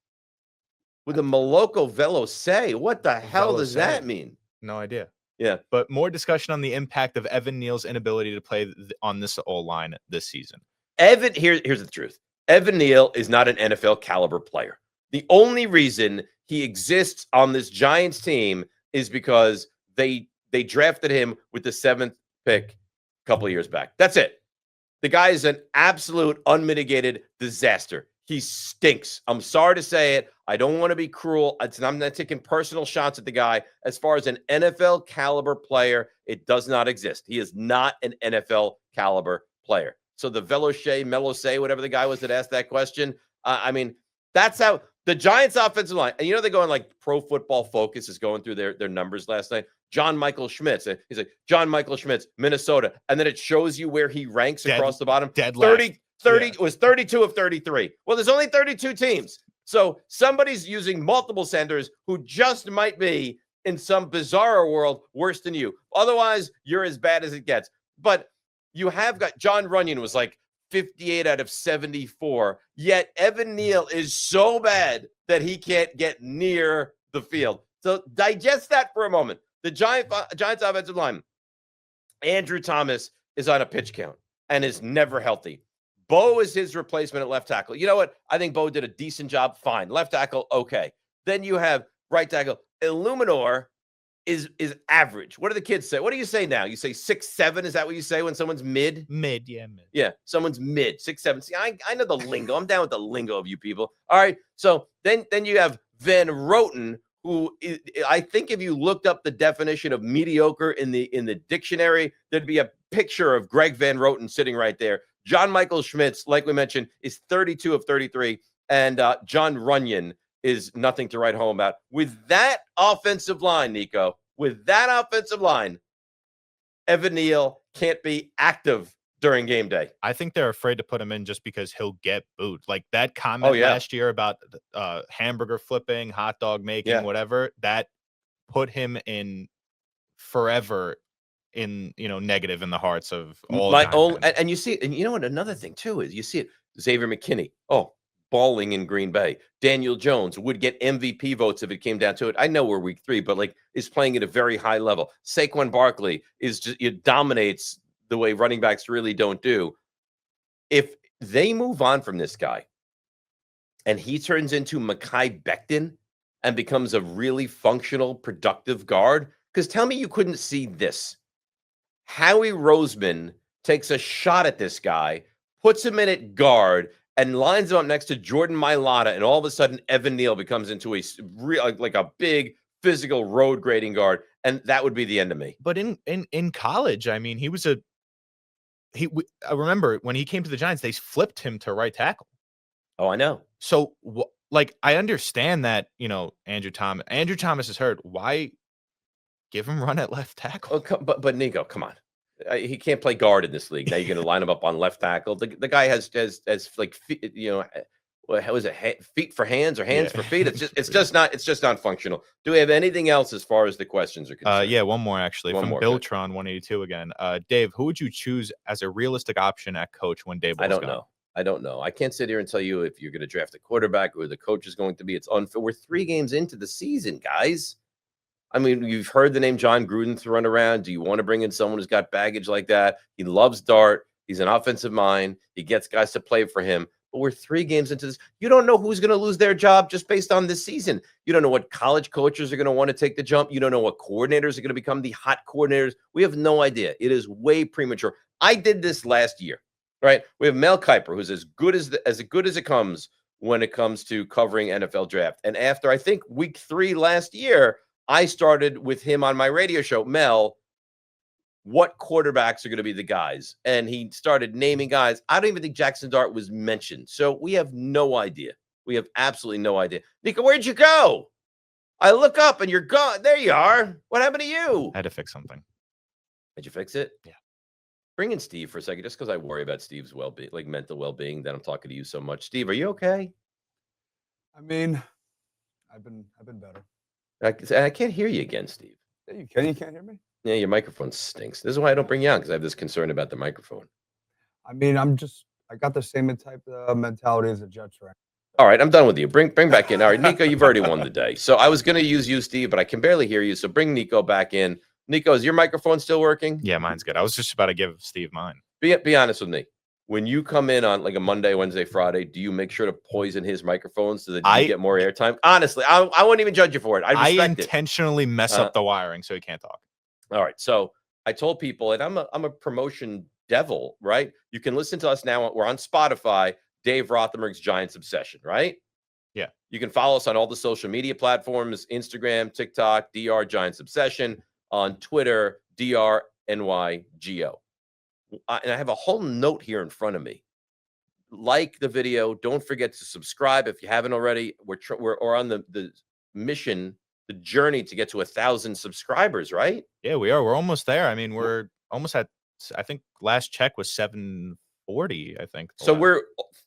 Speaker 1: With the Moloko Veloce, what the hell does that mean?
Speaker 3: No idea.
Speaker 1: Yeah.
Speaker 3: But more discussion on the impact of Evan Neal's inability to play on this O-line this season.
Speaker 1: Here's the truth. Evan Neal is not an NFL caliber player. The only reason he exists on this Giants team is because they drafted him with the 7th pick a couple of years back. That's it. The guy is an absolute unmitigated disaster. He stinks. I'm sorry to say it. I don't want to be cruel. I'm not taking personal shots at the guy. As far as an NFL caliber player, it does not exist. He is not an NFL caliber player. So the Melose, whatever the guy was that asked that question, I mean, that's how the Giants offensive line, and they're going like Pro Football Focus is going through their numbers last night. John Michael Schmitz. He's like, John Michael Schmitz, Minnesota. And then it shows you where he ranks across the bottom. 30 was 32 of 33. Well, there's only 32 teams. So somebody's using multiple centers who just might be in some bizarre world worse than you. Otherwise, you're as bad as it gets. But you have got John Runyon was like 58 out of 74. Yet Evan Neal is so bad that he can't get near the field. So digest that for a moment. The Giants offensive line, Andrew Thomas is on a pitch count and is never healthy. Bo is his replacement at left tackle. You know what? I think Bo did a decent job. Fine. Left tackle, okay. Then you have right tackle. Illuminor is average. What do the kids say? What do you say now? You say 6'7"? Is that what you say when someone's mid?
Speaker 3: Mid, yeah, mid.
Speaker 1: Yeah, someone's mid, 6'7". See, I know the lingo. I'm down with the lingo of you people. All right. So then you have Van Roten, who is, I think if you looked up the definition of mediocre in the dictionary, there'd be a picture of Greg Van Roten sitting right there. John Michael Schmitz, like we mentioned, is 32 of 33, and John Runyon is nothing to write home about. With that offensive line, Nico, Evan Neal can't be active during game day.
Speaker 3: I think they're afraid to put him in just because he'll get booed. Like that comment last year about hamburger flipping, hot dog making, whatever, that put him in forever in, negative in the hearts of all.
Speaker 1: And you see it, and you know what? Another thing too is you see it. Xavier McKinney, balling in Green Bay. Daniel Jones would get MVP votes if it came down to it. I know we're week 3, but is playing at a very high level. Saquon Barkley dominates the way running backs really don't do. If they move on from this guy and he turns into Mekhi Becton and becomes a really functional, productive guard, because tell me you couldn't see this. Howie Roseman takes a shot at this guy, puts him in at guard, and lines him up next to Jordan Mailata, and all of a sudden Evan Neal becomes into a a big physical road grading guard, and that would be the end of me.
Speaker 3: But in college, I mean, I remember when he came to the Giants, they flipped him to right tackle.
Speaker 1: Oh, I know.
Speaker 3: So, I understand that, Andrew Thomas is hurt. Why give him run at left tackle?
Speaker 1: But Nico, come on. He can't play guard in this league. Now you're going to line him up on left tackle. The guy has What was it? Feet for hands or hands
Speaker 3: Yeah.
Speaker 1: for feet? It's just not functional. Do we have anything else as far as the questions are concerned?
Speaker 3: Yeah, one more actually
Speaker 1: One
Speaker 3: from
Speaker 1: more, good.
Speaker 3: Biltron 182 again. Dave, who would you choose as a realistic option at coach when Daboll's
Speaker 1: I don't
Speaker 3: gone?
Speaker 1: know. I don't know. I can't sit here and tell you if you're going to draft a quarterback or the coach is going to be. It's unfair. We're 3 games into the season, guys. I mean, you've heard the name John Gruden thrown around. Do you want to bring in someone who's got baggage like that? He loves Dart. He's an offensive mind. He gets guys to play for him. But we're 3 games into this. You don't know who's going to lose their job just based on this season. You don't know what college coaches are going to want to take the jump. You don't know what coordinators are going to become the hot coordinators. We have no idea. It is way premature. I did this last year, right? We have Mel Kiper, who's as good as it comes when it comes to covering NFL draft. And after, I think, week 3 last year, I started with him on my radio show, Mel, what quarterbacks are going to be the guys? And he started naming guys. I don't even think Jackson Dart was mentioned. So we have no idea. We have absolutely no idea. Nico, where'd you go? I look up and you're gone. There you are. What happened to you?
Speaker 3: I had to fix something.
Speaker 1: Did you fix it?
Speaker 3: Yeah.
Speaker 1: Bring in Steve for a second, just because I worry about Steve's well-being, like mental well-being, that I'm talking to you so much. Steve, are you okay?
Speaker 4: I mean, I've been better.
Speaker 1: I can't hear you again, Steve.
Speaker 4: Yeah, you can't hear me?
Speaker 1: Yeah, your microphone stinks. This is why I don't bring you on, because I have this concern about the microphone.
Speaker 4: I mean, I got the same type of mentality as the Jets right now.
Speaker 1: All right, I'm done with you. Bring back in. All right, Nico, you've already won the day. So I was going to use you, Steve, but I can barely hear you. So bring Nico back in. Nico, is your microphone still working?
Speaker 3: Yeah, mine's good. I was just about to give Steve mine.
Speaker 1: Be honest with me. When you come in on like a Monday, Wednesday, Friday, do you make sure to poison his microphone so that you get more airtime? Honestly, I wouldn't even judge you for it. I
Speaker 3: intentionally mess up the wiring so he can't talk.
Speaker 1: All right. So I told people, and I'm a promotion devil, right? You can listen to us now. We're on Spotify, Dave Rothenberg's Giants Obsession, right?
Speaker 3: Yeah.
Speaker 1: You can follow us on all the social media platforms, Instagram, TikTok, DR Giants Obsession, on Twitter, DRNYGO. And I have a whole note here in front of me. Like the video. Don't forget to subscribe if you haven't already. We're on the mission, the journey to get to 1,000 subscribers, right?
Speaker 3: Yeah, we are. We're almost there. I mean, we're almost at, I think last check was 740, I think.
Speaker 1: So we're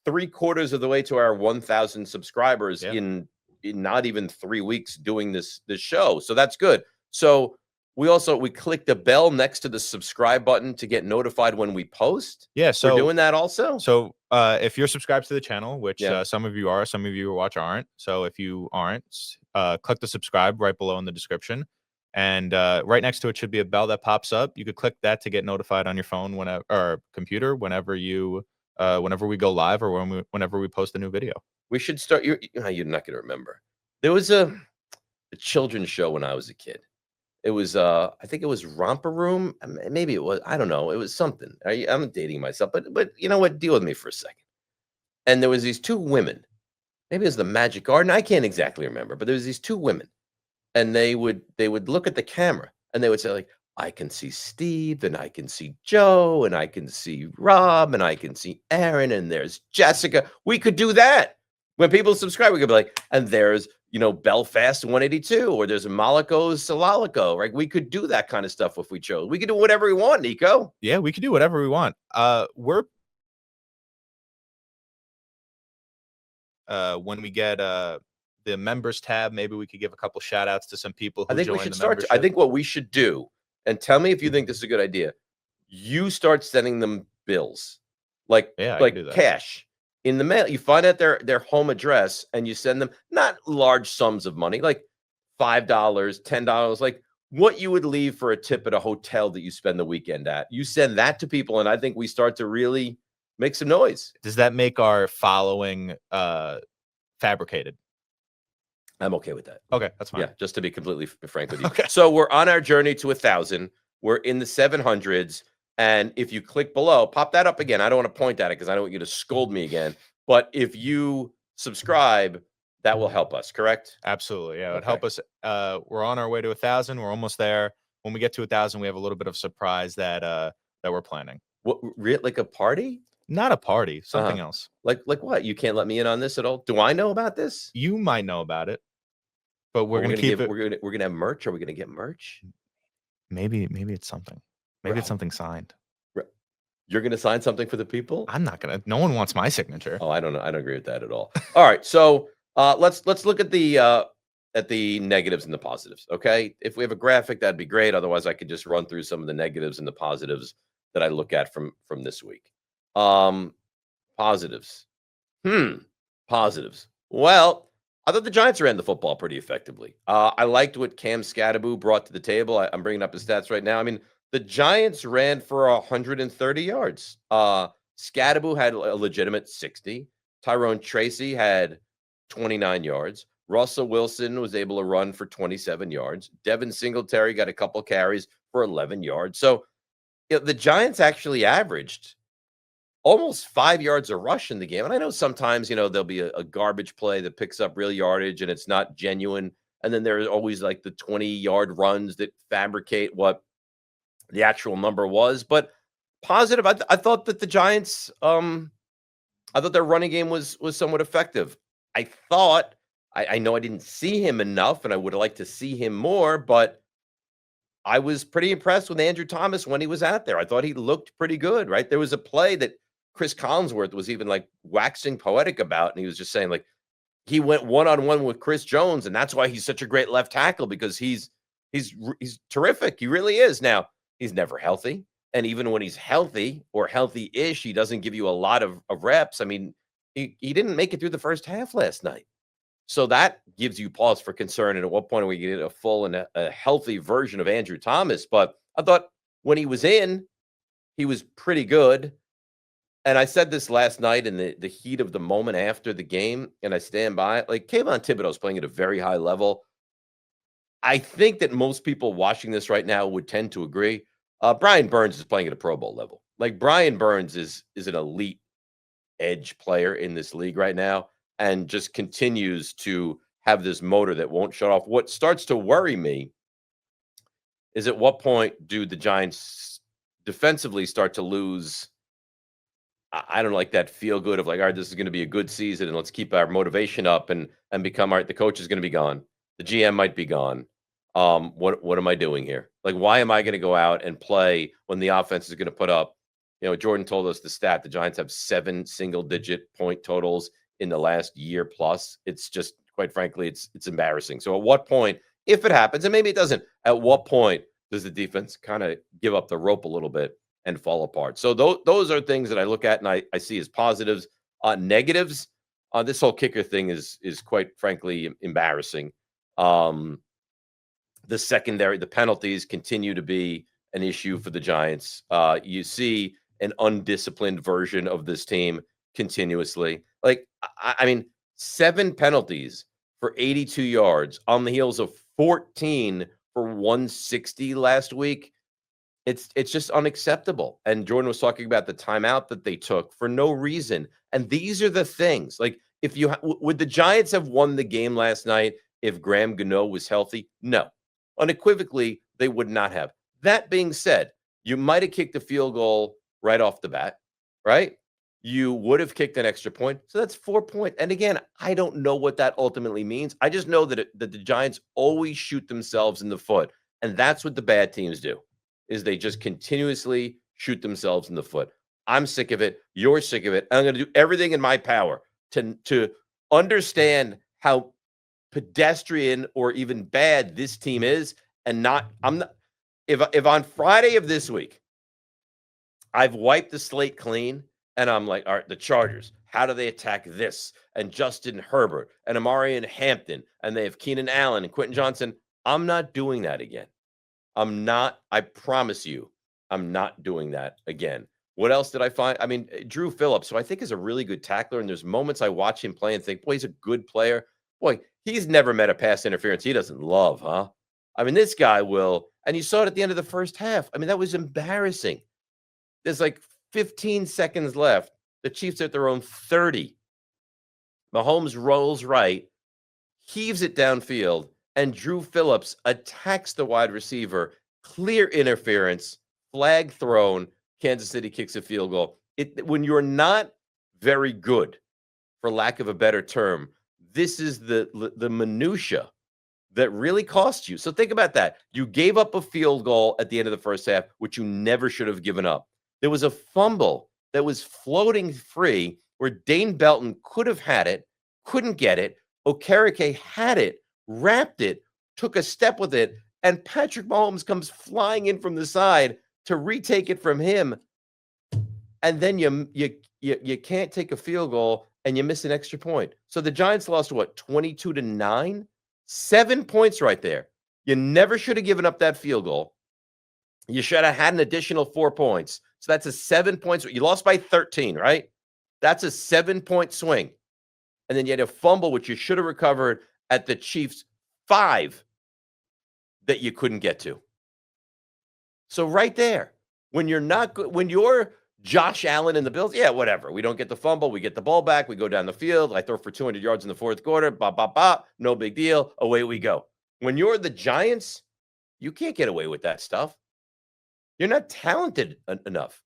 Speaker 1: 3/4 of the way to our 1,000 subscribers in not even 3 weeks doing this show. So that's good. So we click the bell next to the subscribe button to get notified when we post.
Speaker 3: Yeah, so
Speaker 1: we're doing that also.
Speaker 3: So if you're subscribed to the channel, which some of you are, some of you who watch aren't. So if you aren't, click the subscribe right below in the description, and right next to it should be a bell that pops up. You could click that to get notified on your phone or computer whenever we go live or whenever we post a new video.
Speaker 1: We should start. You're not going to remember. There was a children's show when I was a kid. It was, I think it was Romper Room. Maybe it was, I don't know. It was something. I'm dating myself, but you know what? Deal with me for a second. And there was these 2 women. Maybe it was the Magic Garden. I can't exactly remember, but there was these 2 women, and they would look at the camera and they would say, like, I can see Steve, and I can see Joe, and I can see Rob, and I can see Aaron, and there's Jessica. We could do that. When people subscribe, we could be like, and there's, Belfast 182, or there's a Malaco's Solalico, right? We could do that kind of stuff if we chose. We could do whatever we want, Nico.
Speaker 3: Yeah, we could do whatever we want. When we get the members tab, maybe we could give a couple shout outs to some people who
Speaker 1: I think
Speaker 3: joined
Speaker 1: we should
Speaker 3: the
Speaker 1: start. I think what we should do, and tell me if you think this is a good idea. You start sending them bills, like cash in the mail. You find out their home address and you send them not large sums of money, like $5, $10, like what you would leave for a tip at a hotel that you spend the weekend at. You send that to people, and I think we start to really make some noise.
Speaker 3: Does that make our following fabricated?
Speaker 1: I'm okay with that.
Speaker 3: Okay, that's fine.
Speaker 1: Yeah, just to be completely frank with you.
Speaker 3: Okay.
Speaker 1: So we're on our journey to 1,000. We're in the 700s. And if you click below, pop that up again. I don't want to point at it because I don't want you to scold me again. But if you subscribe, that will help us, correct?
Speaker 3: Absolutely. Yeah, it would help us. We're on our way to 1,000. We're almost there. When we get to 1,000, we have a little bit of surprise that we're planning.
Speaker 1: What, like a party?
Speaker 3: Not a party, something else.
Speaker 1: Like what? You can't let me in on this at all? Do I know about this?
Speaker 3: You might know about it, but we're gonna keep it.
Speaker 1: We're gonna have merch. Are we gonna get merch?
Speaker 3: Maybe it's something. Maybe it's something signed.
Speaker 1: You're going to sign something for the people?
Speaker 3: I'm not gonna. No one wants my signature.
Speaker 1: Oh, I don't know. I don't agree with that at all. All right, so let's look at the negatives and the positives. Okay, if we have a graphic, that'd be great. Otherwise, I could just run through some of the negatives and the positives that I look at from this week. Positives. Positives. Well, I thought the Giants ran the football pretty effectively. I liked what Cam Scatterbo brought to the table. I'm bringing up his stats right now. I mean, the Giants ran for 130 yards. Scatterbo had a legitimate 60. Tyrone Tracy had 29 yards. Russell Wilson was able to run for 27 yards. Devin Singletary got a couple carries for 11 yards. So the Giants actually averaged almost 5 yards a rush in the game. And I know sometimes, there'll be a garbage play that picks up real yardage and it's not genuine. And then there's always like the 20-yard runs that fabricate what the actual number was. But positive, I thought that the Giants, I thought their running game was somewhat effective. I know I didn't see him enough and I would have liked to see him more, but I was pretty impressed with Andrew Thomas when he was out there. I thought he looked pretty good, right? There was a play that Chris Collinsworth was even like waxing poetic about, and he was just saying like he went one-on-one with Chris Jones, and that's why he's such a great left tackle, because he's terrific. He really is. Now, he's never healthy, and even when he's healthy or healthy-ish, he doesn't give you a lot of reps. I mean, he didn't make it through the first half last night. So that gives you pause for concern. And at what point are we getting a full and a healthy version of Andrew Thomas? But I thought when he was in, he was pretty good. And I said this last night in the heat of the moment after the game, and I stand by it. Like, Kayvon Thibodeau's playing at a very high level. I think that most people watching this right now would tend to agree. Brian Burns is playing at a Pro Bowl level. Like, Brian Burns is an elite edge player in this league right now, and just continues to have this motor that won't shut off. What starts to worry me is at what point do the Giants defensively start to lose, I don't like that feel good of like, all right, this is going to be a good season and let's keep our motivation up and become, all right, the coach is going to be gone. The GM might be gone. What am I doing here? Like, why am I going to go out and play when the offense is going to put up, Jordan told us the stat, the Giants have 7 single-digit point totals in the last year plus. It's just, quite frankly, it's embarrassing. So at what point, if it happens, and maybe it doesn't, at what point does the defense kind of give up the rope a little bit and fall apart? So those are things that I look at and I see as positives. Negatives, this whole kicker thing is quite frankly embarrassing. The secondary, the penalties continue to be an issue for the Giants. You see an undisciplined version of this team continuously. Like, I mean, 7 penalties for 82 yards on the heels of 14 for 160 last week. It's just unacceptable. And Jordan was talking about the timeout that they took for no reason. And these are the things. Like, if you would the Giants have won the game last night if Graham Gano was healthy? No. Unequivocally, they would not have. That being said, you might have kicked a field goal right off the bat, right? You would have kicked an extra point. So that's 4 points. And again, I don't know what that ultimately means. I just know that the Giants always shoot themselves in the foot. And that's what the bad teams do, is they just continuously shoot themselves in the foot. I'm sick of it. You're sick of it. I'm going to do everything in my power to understand how pedestrian or even bad this team is. And if on Friday of this week, I've wiped the slate clean, and I'm like, all right, the Chargers, how do they attack this? And Justin Herbert and Amari Hampton, and they have Keenan Allen and Quentin Johnson. I'm not doing that again. I promise you, I'm not doing that again. What else did I find? I mean, Drew Phillips, who I think is a really good tackler, and there's moments I watch him play and think, boy, he's a good player. Boy, he's never met a pass interference he doesn't love, huh? I mean, this guy will. And you saw it at the end of the first half. I mean, that was embarrassing. There's like 15 seconds left. The Chiefs are at their own 30. Mahomes rolls right, heaves it downfield, and Drew Phillips attacks the wide receiver. Clear interference, flag thrown. Kansas City kicks a field goal. When you're not very good, for lack of a better term, this is the minutia that really costs you. So think about that. You gave up a field goal at the end of the first half, which you never should have given up. There was a fumble that was floating free where Dane Belton could have had it, couldn't get it. Okereke had it, wrapped it, took a step with it, and Patrick Mahomes comes flying in from the side to retake it from him. And then you can't take a field goal and you miss an extra point. So the Giants lost what, 22-9? 7 points right there. You never should have given up that field goal. You should have had an additional 4 points. So that's a 7 points. You lost by 13, right? That's a 7-point swing. And then you had a fumble, which you should have recovered at the Chiefs' 5 that you couldn't get to. So right there, when you're Josh Allen in the Bills, yeah, whatever. We don't get the fumble. We get the ball back. We go down the field. I throw for 200 yards in the fourth quarter. No big deal. Away we go. When you're the Giants, you can't get away with that stuff. You're not talented enough.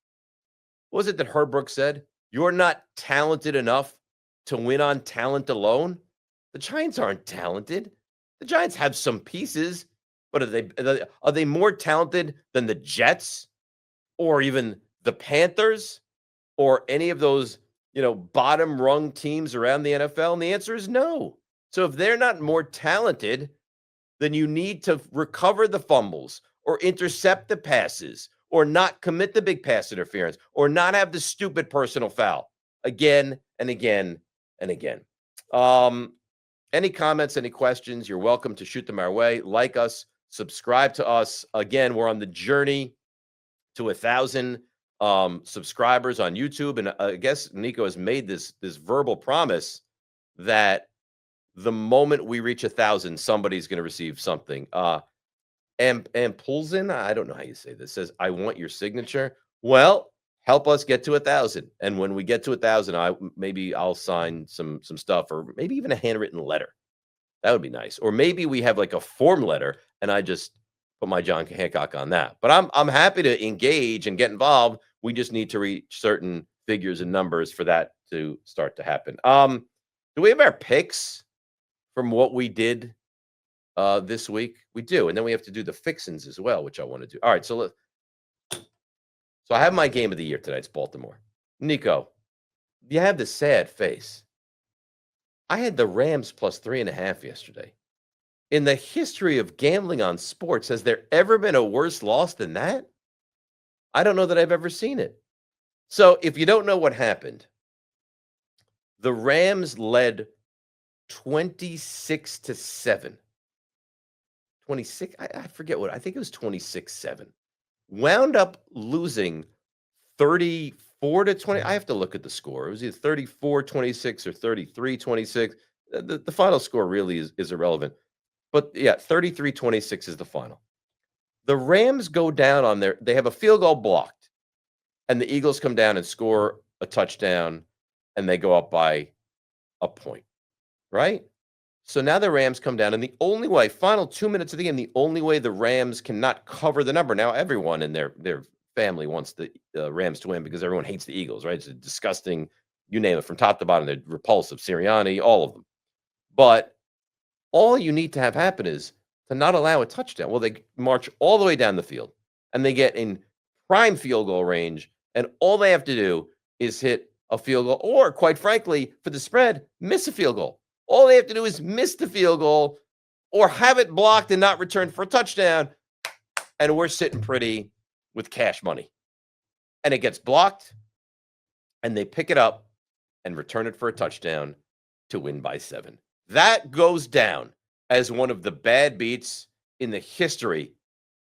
Speaker 1: What was it that Herb Brooks said? You're not talented enough to win on talent alone. The Giants aren't talented. The Giants have some pieces, but are they more talented than the Jets or even the Panthers or any of those, bottom rung teams around the NFL? And the answer is no. So if they're not more talented, then you need to recover the fumbles or intercept the passes or not commit the big pass interference or not have the stupid personal foul again and again and again. Any comments, any questions, you're welcome to shoot them our way. Like us, subscribe to us. Again, we're on the journey to 1,000 subscribers on YouTube. And I guess Nico has made this verbal promise that the moment we reach 1,000, somebody's going to receive something. And Pulzin, I don't know how you say this, says, I want your signature. Well, help us get to 1,000. And when we get to 1,000, maybe I'll sign some stuff, or maybe even a handwritten letter. That would be nice. Or maybe we have like a form letter and I just put my John Hancock on that. But I'm happy to engage and get involved. We just need to reach certain figures and numbers for that to start to happen. Do we have our picks from what we did this week? We do. And then we have to do the Fixins as well, which I want to do. All right. So I have my game of the year tonight. It's Baltimore. Nico, you have this sad face. I had the Rams plus 3.5 yesterday. In the history of gambling on sports, has there ever been a worse loss than that? I don't know that I've ever seen it. So if you don't know what happened, the Rams led 26-7. 26, I forget what, I think it was 26-7. Wound up losing 34-20. I have to look at the score. It was either 34-26 or 33-26. The final score really is irrelevant. But yeah, 33-26 is the final. The Rams go down they have a field goal blocked, and the Eagles come down and score a touchdown, and they go up by a point, right? So now the Rams come down, and the only way, final 2 minutes of the game, the only way the Rams cannot cover the number. Now, everyone in their family wants the Rams to win because everyone hates the Eagles, right? It's a disgusting, you name it, from top to bottom. They're repulsive, Sirianni, all of them. But all you need to have happen is to not allow a touchdown. Well, they march all the way down the field, and they get in prime field goal range, and all they have to do is hit a field goal, or, quite frankly, for the spread, miss a field goal. All they have to do is miss the field goal or have it blocked and not returned for a touchdown, and we're sitting pretty with cash money. And it gets blocked, and they pick it up and return it for a touchdown to win by 7. That goes down as one of the bad beats in the history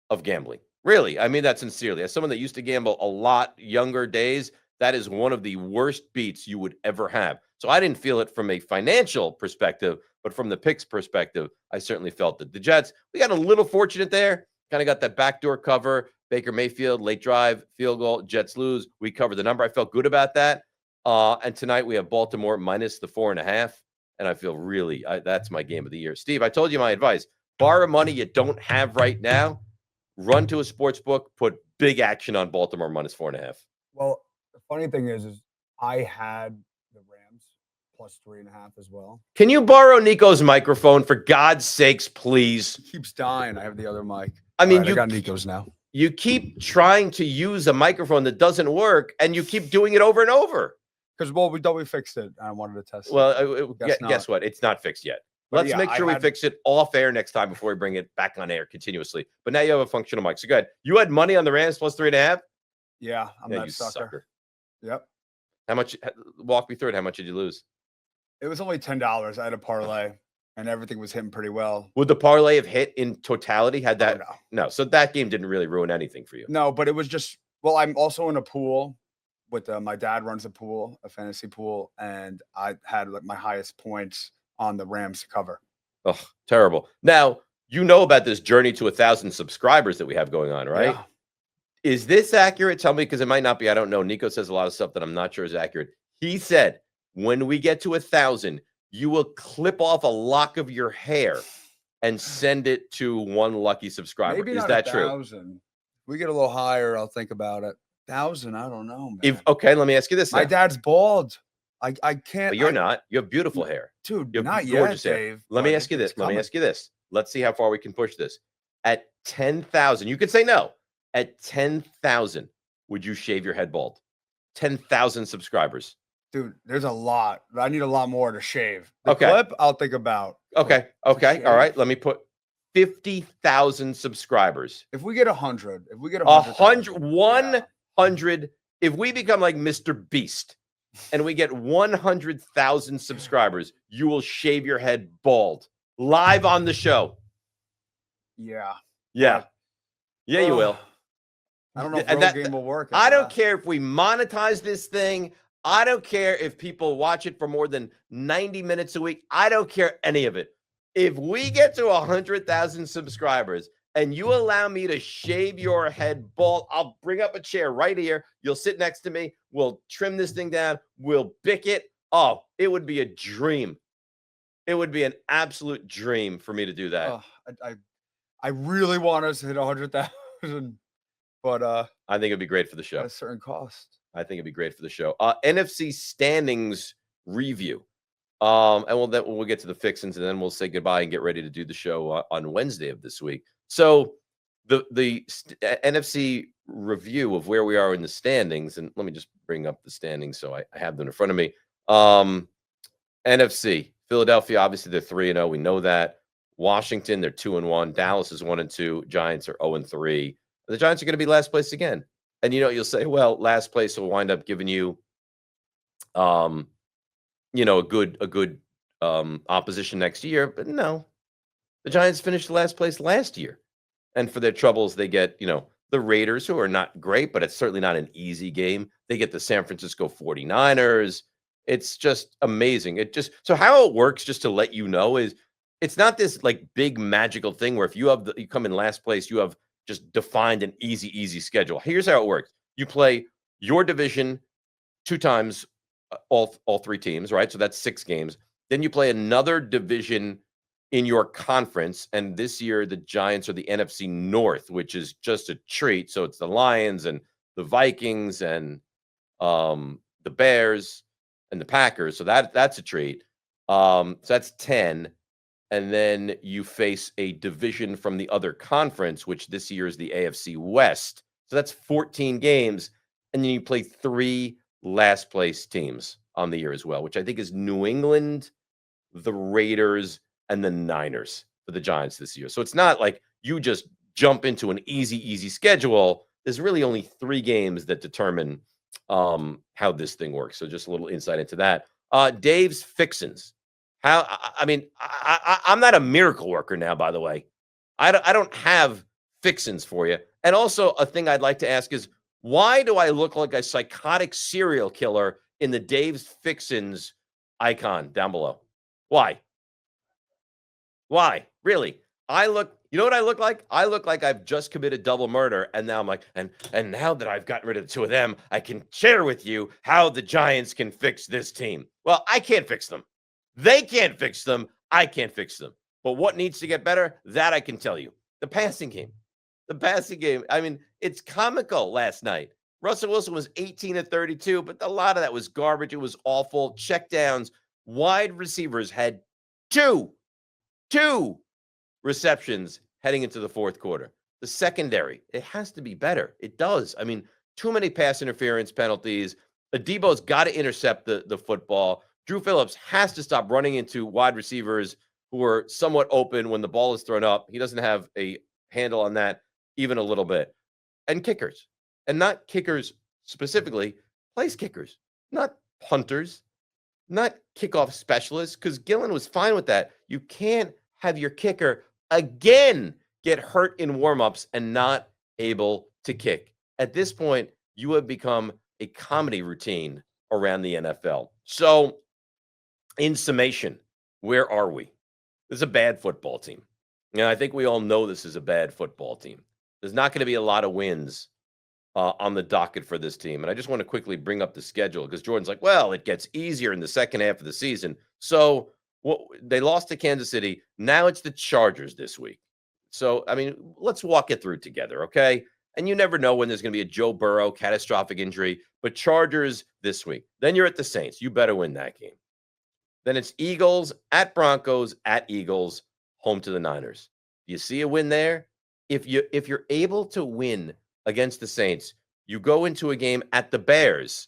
Speaker 1: of gambling. Really, I mean that sincerely. As someone that used to gamble a lot younger days, that is one of the worst beats you would ever have. So I didn't feel it from a financial perspective, but from the picks perspective, I certainly felt it. The Jets, we got a little fortunate there. Kind of got that backdoor cover. Baker Mayfield, late drive, field goal, Jets lose. We covered the number. I felt good about that. And tonight we have Baltimore minus the 4.5. And I feel really, that's my game of the year. Steve, I told you my advice. Borrow money you don't have right now. Run to a sports book. Put big action on Baltimore minus 4.5.
Speaker 4: Well, the funny thing is I had the Rams plus 3.5 as well.
Speaker 1: Can you borrow Nico's microphone for God's sakes, please?
Speaker 4: It keeps dying. I have the other mic.
Speaker 1: I mean,
Speaker 4: right, I got Nico's now.
Speaker 1: You keep trying to use a microphone that doesn't work, and you keep doing it over and over.
Speaker 4: Because we fixed it. I wanted to test it.
Speaker 1: Well, guess what? It's not fixed yet.
Speaker 4: But
Speaker 1: Let's make sure we fix it off air next time before we bring it back on air continuously. But now you have a functional mic. So go ahead. You had money on the Rams plus 3.5?
Speaker 4: Yeah, I'm that
Speaker 1: you
Speaker 4: sucker. Yep.
Speaker 1: How much? Walk me through it. How much did you lose?
Speaker 4: It was only $10. I had a parlay, and everything was hitting pretty well.
Speaker 1: Would the parlay have hit in totality? Had that?
Speaker 4: Oh,
Speaker 1: no. So that game didn't really ruin anything for you.
Speaker 4: No, but it was just, well, I'm also in a pool with my dad runs a pool, a fantasy pool, and I had like my highest points on the Rams to cover.
Speaker 1: Oh, terrible. Now, you know about this journey to 1,000 subscribers that we have going on, right?
Speaker 4: Yeah.
Speaker 1: Is this accurate? Tell me, because it might not be. I don't know. Nico says a lot of stuff that I'm not sure is accurate. He said, when we get to 1,000, you will clip off a lock of your hair and send it to one lucky subscriber.
Speaker 4: Maybe
Speaker 1: is
Speaker 4: not
Speaker 1: that
Speaker 4: 1,000.
Speaker 1: true?
Speaker 4: We get a little higher, I'll think about it. 1,000, I don't know, man.
Speaker 1: Okay, let me ask you this.
Speaker 4: My
Speaker 1: now.
Speaker 4: dad's bald. I can't.
Speaker 1: But you're not. You have beautiful hair.
Speaker 4: Dude,
Speaker 1: You have
Speaker 4: not
Speaker 1: gorgeous
Speaker 4: yet,
Speaker 1: hair.
Speaker 4: Dave.
Speaker 1: Let me ask you this. Let's see how far we can push this. At 10,000, you could say no. At 10,000, would you shave your head bald? 10,000 subscribers.
Speaker 4: Dude, there's a lot. I need a lot more to shave. The
Speaker 1: Okay.
Speaker 4: clip, I'll think about.
Speaker 1: Okay. All right. Let me put 50,000 subscribers.
Speaker 4: If we get 100, if we get
Speaker 1: 100, if we become like Mr. Beast and we get 100,000 subscribers, you will shave your head bald live on the show.
Speaker 4: Yeah.
Speaker 1: Yeah, you will.
Speaker 4: I don't know if that game will work.
Speaker 1: I don't care if we monetize this thing. I don't care if people watch it for more than 90 minutes a week. I don't care any of it. If we get to 100,000 subscribers and you allow me to shave your head bald, I'll bring up a chair right here. You'll sit next to me. We'll trim this thing down. We'll bick it. Oh, it would be a dream. It would be an absolute dream for me to do that.
Speaker 4: I really want us to hit 100,000, but
Speaker 1: I think it'd be great for the show.
Speaker 4: At a certain cost.
Speaker 1: I think it'd be great for the show. NFC standings review. And we'll get to the fixins, and then we'll say goodbye and get ready to do the show on Wednesday of this week. So the NFC review of where we are in the standings, and let me just bring up the standings so I have them in front of me. NFC, Philadelphia, obviously they're 3-0. We know that. Washington, they're 2-1. Dallas is 1-2. Giants are 0-3. The Giants are going to be last place again. And you'll say, well, last place will wind up giving you, a good opposition next year. But no, the Giants finished last place last year, and for their troubles, they get the Raiders, who are not great, but it's certainly not an easy game. They get the San Francisco 49ers. It's just amazing. So how it works, just to let you know, is it's not this like big magical thing where if you come in last place, you have just defined an easy schedule. Here's how it works. You play your division 2 times, all 3 teams, right? So that's 6 games. Then you play another division in your conference. And this year, the Giants are the NFC North, which is just a treat. So it's the Lions and the Vikings and the Bears and the Packers. So that's a treat. So that's 10. And then you face a division from the other conference, which this year is the AFC West. So that's 14 games. And then you play 3 last place teams on the year as well, which I think is New England, the Raiders, and the Niners for the Giants this year. So it's not like you just jump into an easy schedule. There's really only 3 games that determine how this thing works. So just a little insight into that. Dave's Fixins. I'm not a miracle worker now, by the way. I don't have fixins for you. And also a thing I'd like to ask is, why do I look like a psychotic serial killer in the Dave's Fixins icon down below? Why? Really? You know what I look like? I look like I've just committed double murder. And now I'm like, and now that I've gotten rid of the 2 of them, I can share with you how the Giants can fix this team. Well, I can't fix them. They can't fix them. I can't fix them. But what needs to get better? That I can tell you. The passing game. I mean, it's comical last night. Russell Wilson was 18 of 32, but a lot of that was garbage. It was awful. Checkdowns. Wide receivers had two receptions heading into the fourth quarter. The secondary, it has to be better. It does. I mean, too many pass interference penalties. Adebo's got to intercept the football. Drew Phillips has to stop running into wide receivers who are somewhat open when the ball is thrown up. He doesn't have a handle on that even a little bit. And kickers. And not kickers specifically, place kickers, not punters, not kickoff specialists, because Gillen was fine with that. You can't have your kicker again get hurt in warmups and not able to kick. At this point, you have become a comedy routine around the NFL. So, in summation, where are we? This is a bad football team. I think we all know this is a bad football team. There's not going to be a lot of wins on the docket for this team. And I just want to quickly bring up the schedule because Jordan's like, well, it gets easier in the second half of the season. So they lost to Kansas City. Now it's the Chargers this week. So, I mean, let's walk it through together, okay? And you never know when there's going to be a Joe Burrow catastrophic injury, but Chargers this week. Then you're at the Saints. You better win that game. Then it's Eagles, at Broncos, at Eagles, home to the Niners. Do you see a win there? If you're able to win against the Saints, you go into a game at the Bears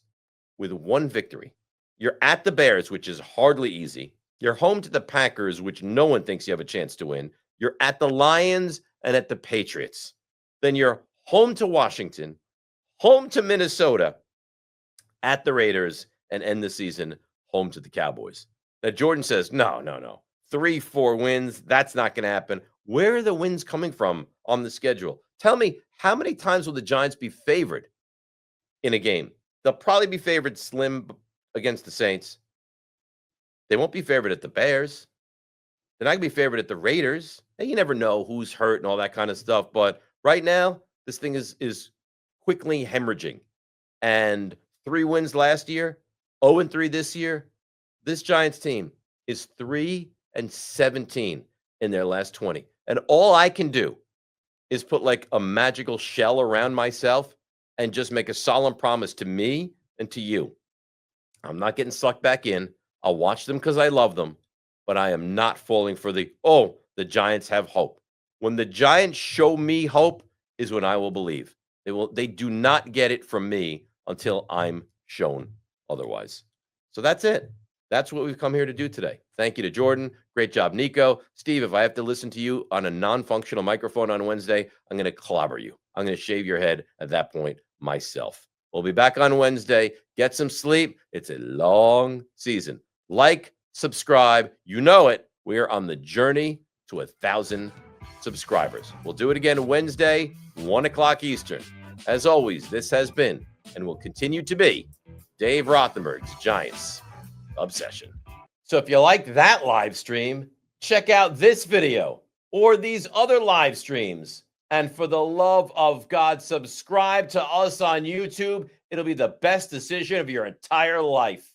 Speaker 1: with one victory. You're at the Bears, which is hardly easy. You're home to the Packers, which no one thinks you have a chance to win. You're at the Lions and at the Patriots. Then you're home to Washington, home to Minnesota, at the Raiders, and end the season home to the Cowboys. Now, Jordan says, no. 3-4 wins, that's not going to happen. Where are the wins coming from on the schedule? Tell me, how many times will the Giants be favored in a game? They'll probably be favored slim against the Saints. They won't be favored at the Bears. They're not going to be favored at the Raiders. And you never know who's hurt and all that kind of stuff. But right now, this thing is quickly hemorrhaging. And 3 wins last year, 0-3 this year. This Giants team is 3-17 in their last 20. And all I can do is put like a magical shell around myself and just make a solemn promise to me and to you. I'm not getting sucked back in. I'll watch them because I love them, but I am not falling for the Giants have hope. When the Giants show me hope is when I will believe. They do not get it from me until I'm shown otherwise. So that's it. That's what we've come here to do today. Thank you to Jordan. Great job, Nico. Steve, if I have to listen to you on a non-functional microphone on Wednesday, I'm going to clobber you. I'm going to shave your head at that point myself. We'll be back on Wednesday. Get some sleep. It's a long season. Like, subscribe. You know it. We are on the journey to 1,000 subscribers. We'll do it again Wednesday, 1 o'clock Eastern. As always, this has been and will continue to be Dave Rothenberg's Giants Obsession. So if you like that live stream, check out this video or these other live streams. And for the love of God, subscribe to us on YouTube. It'll be the best decision of your entire life.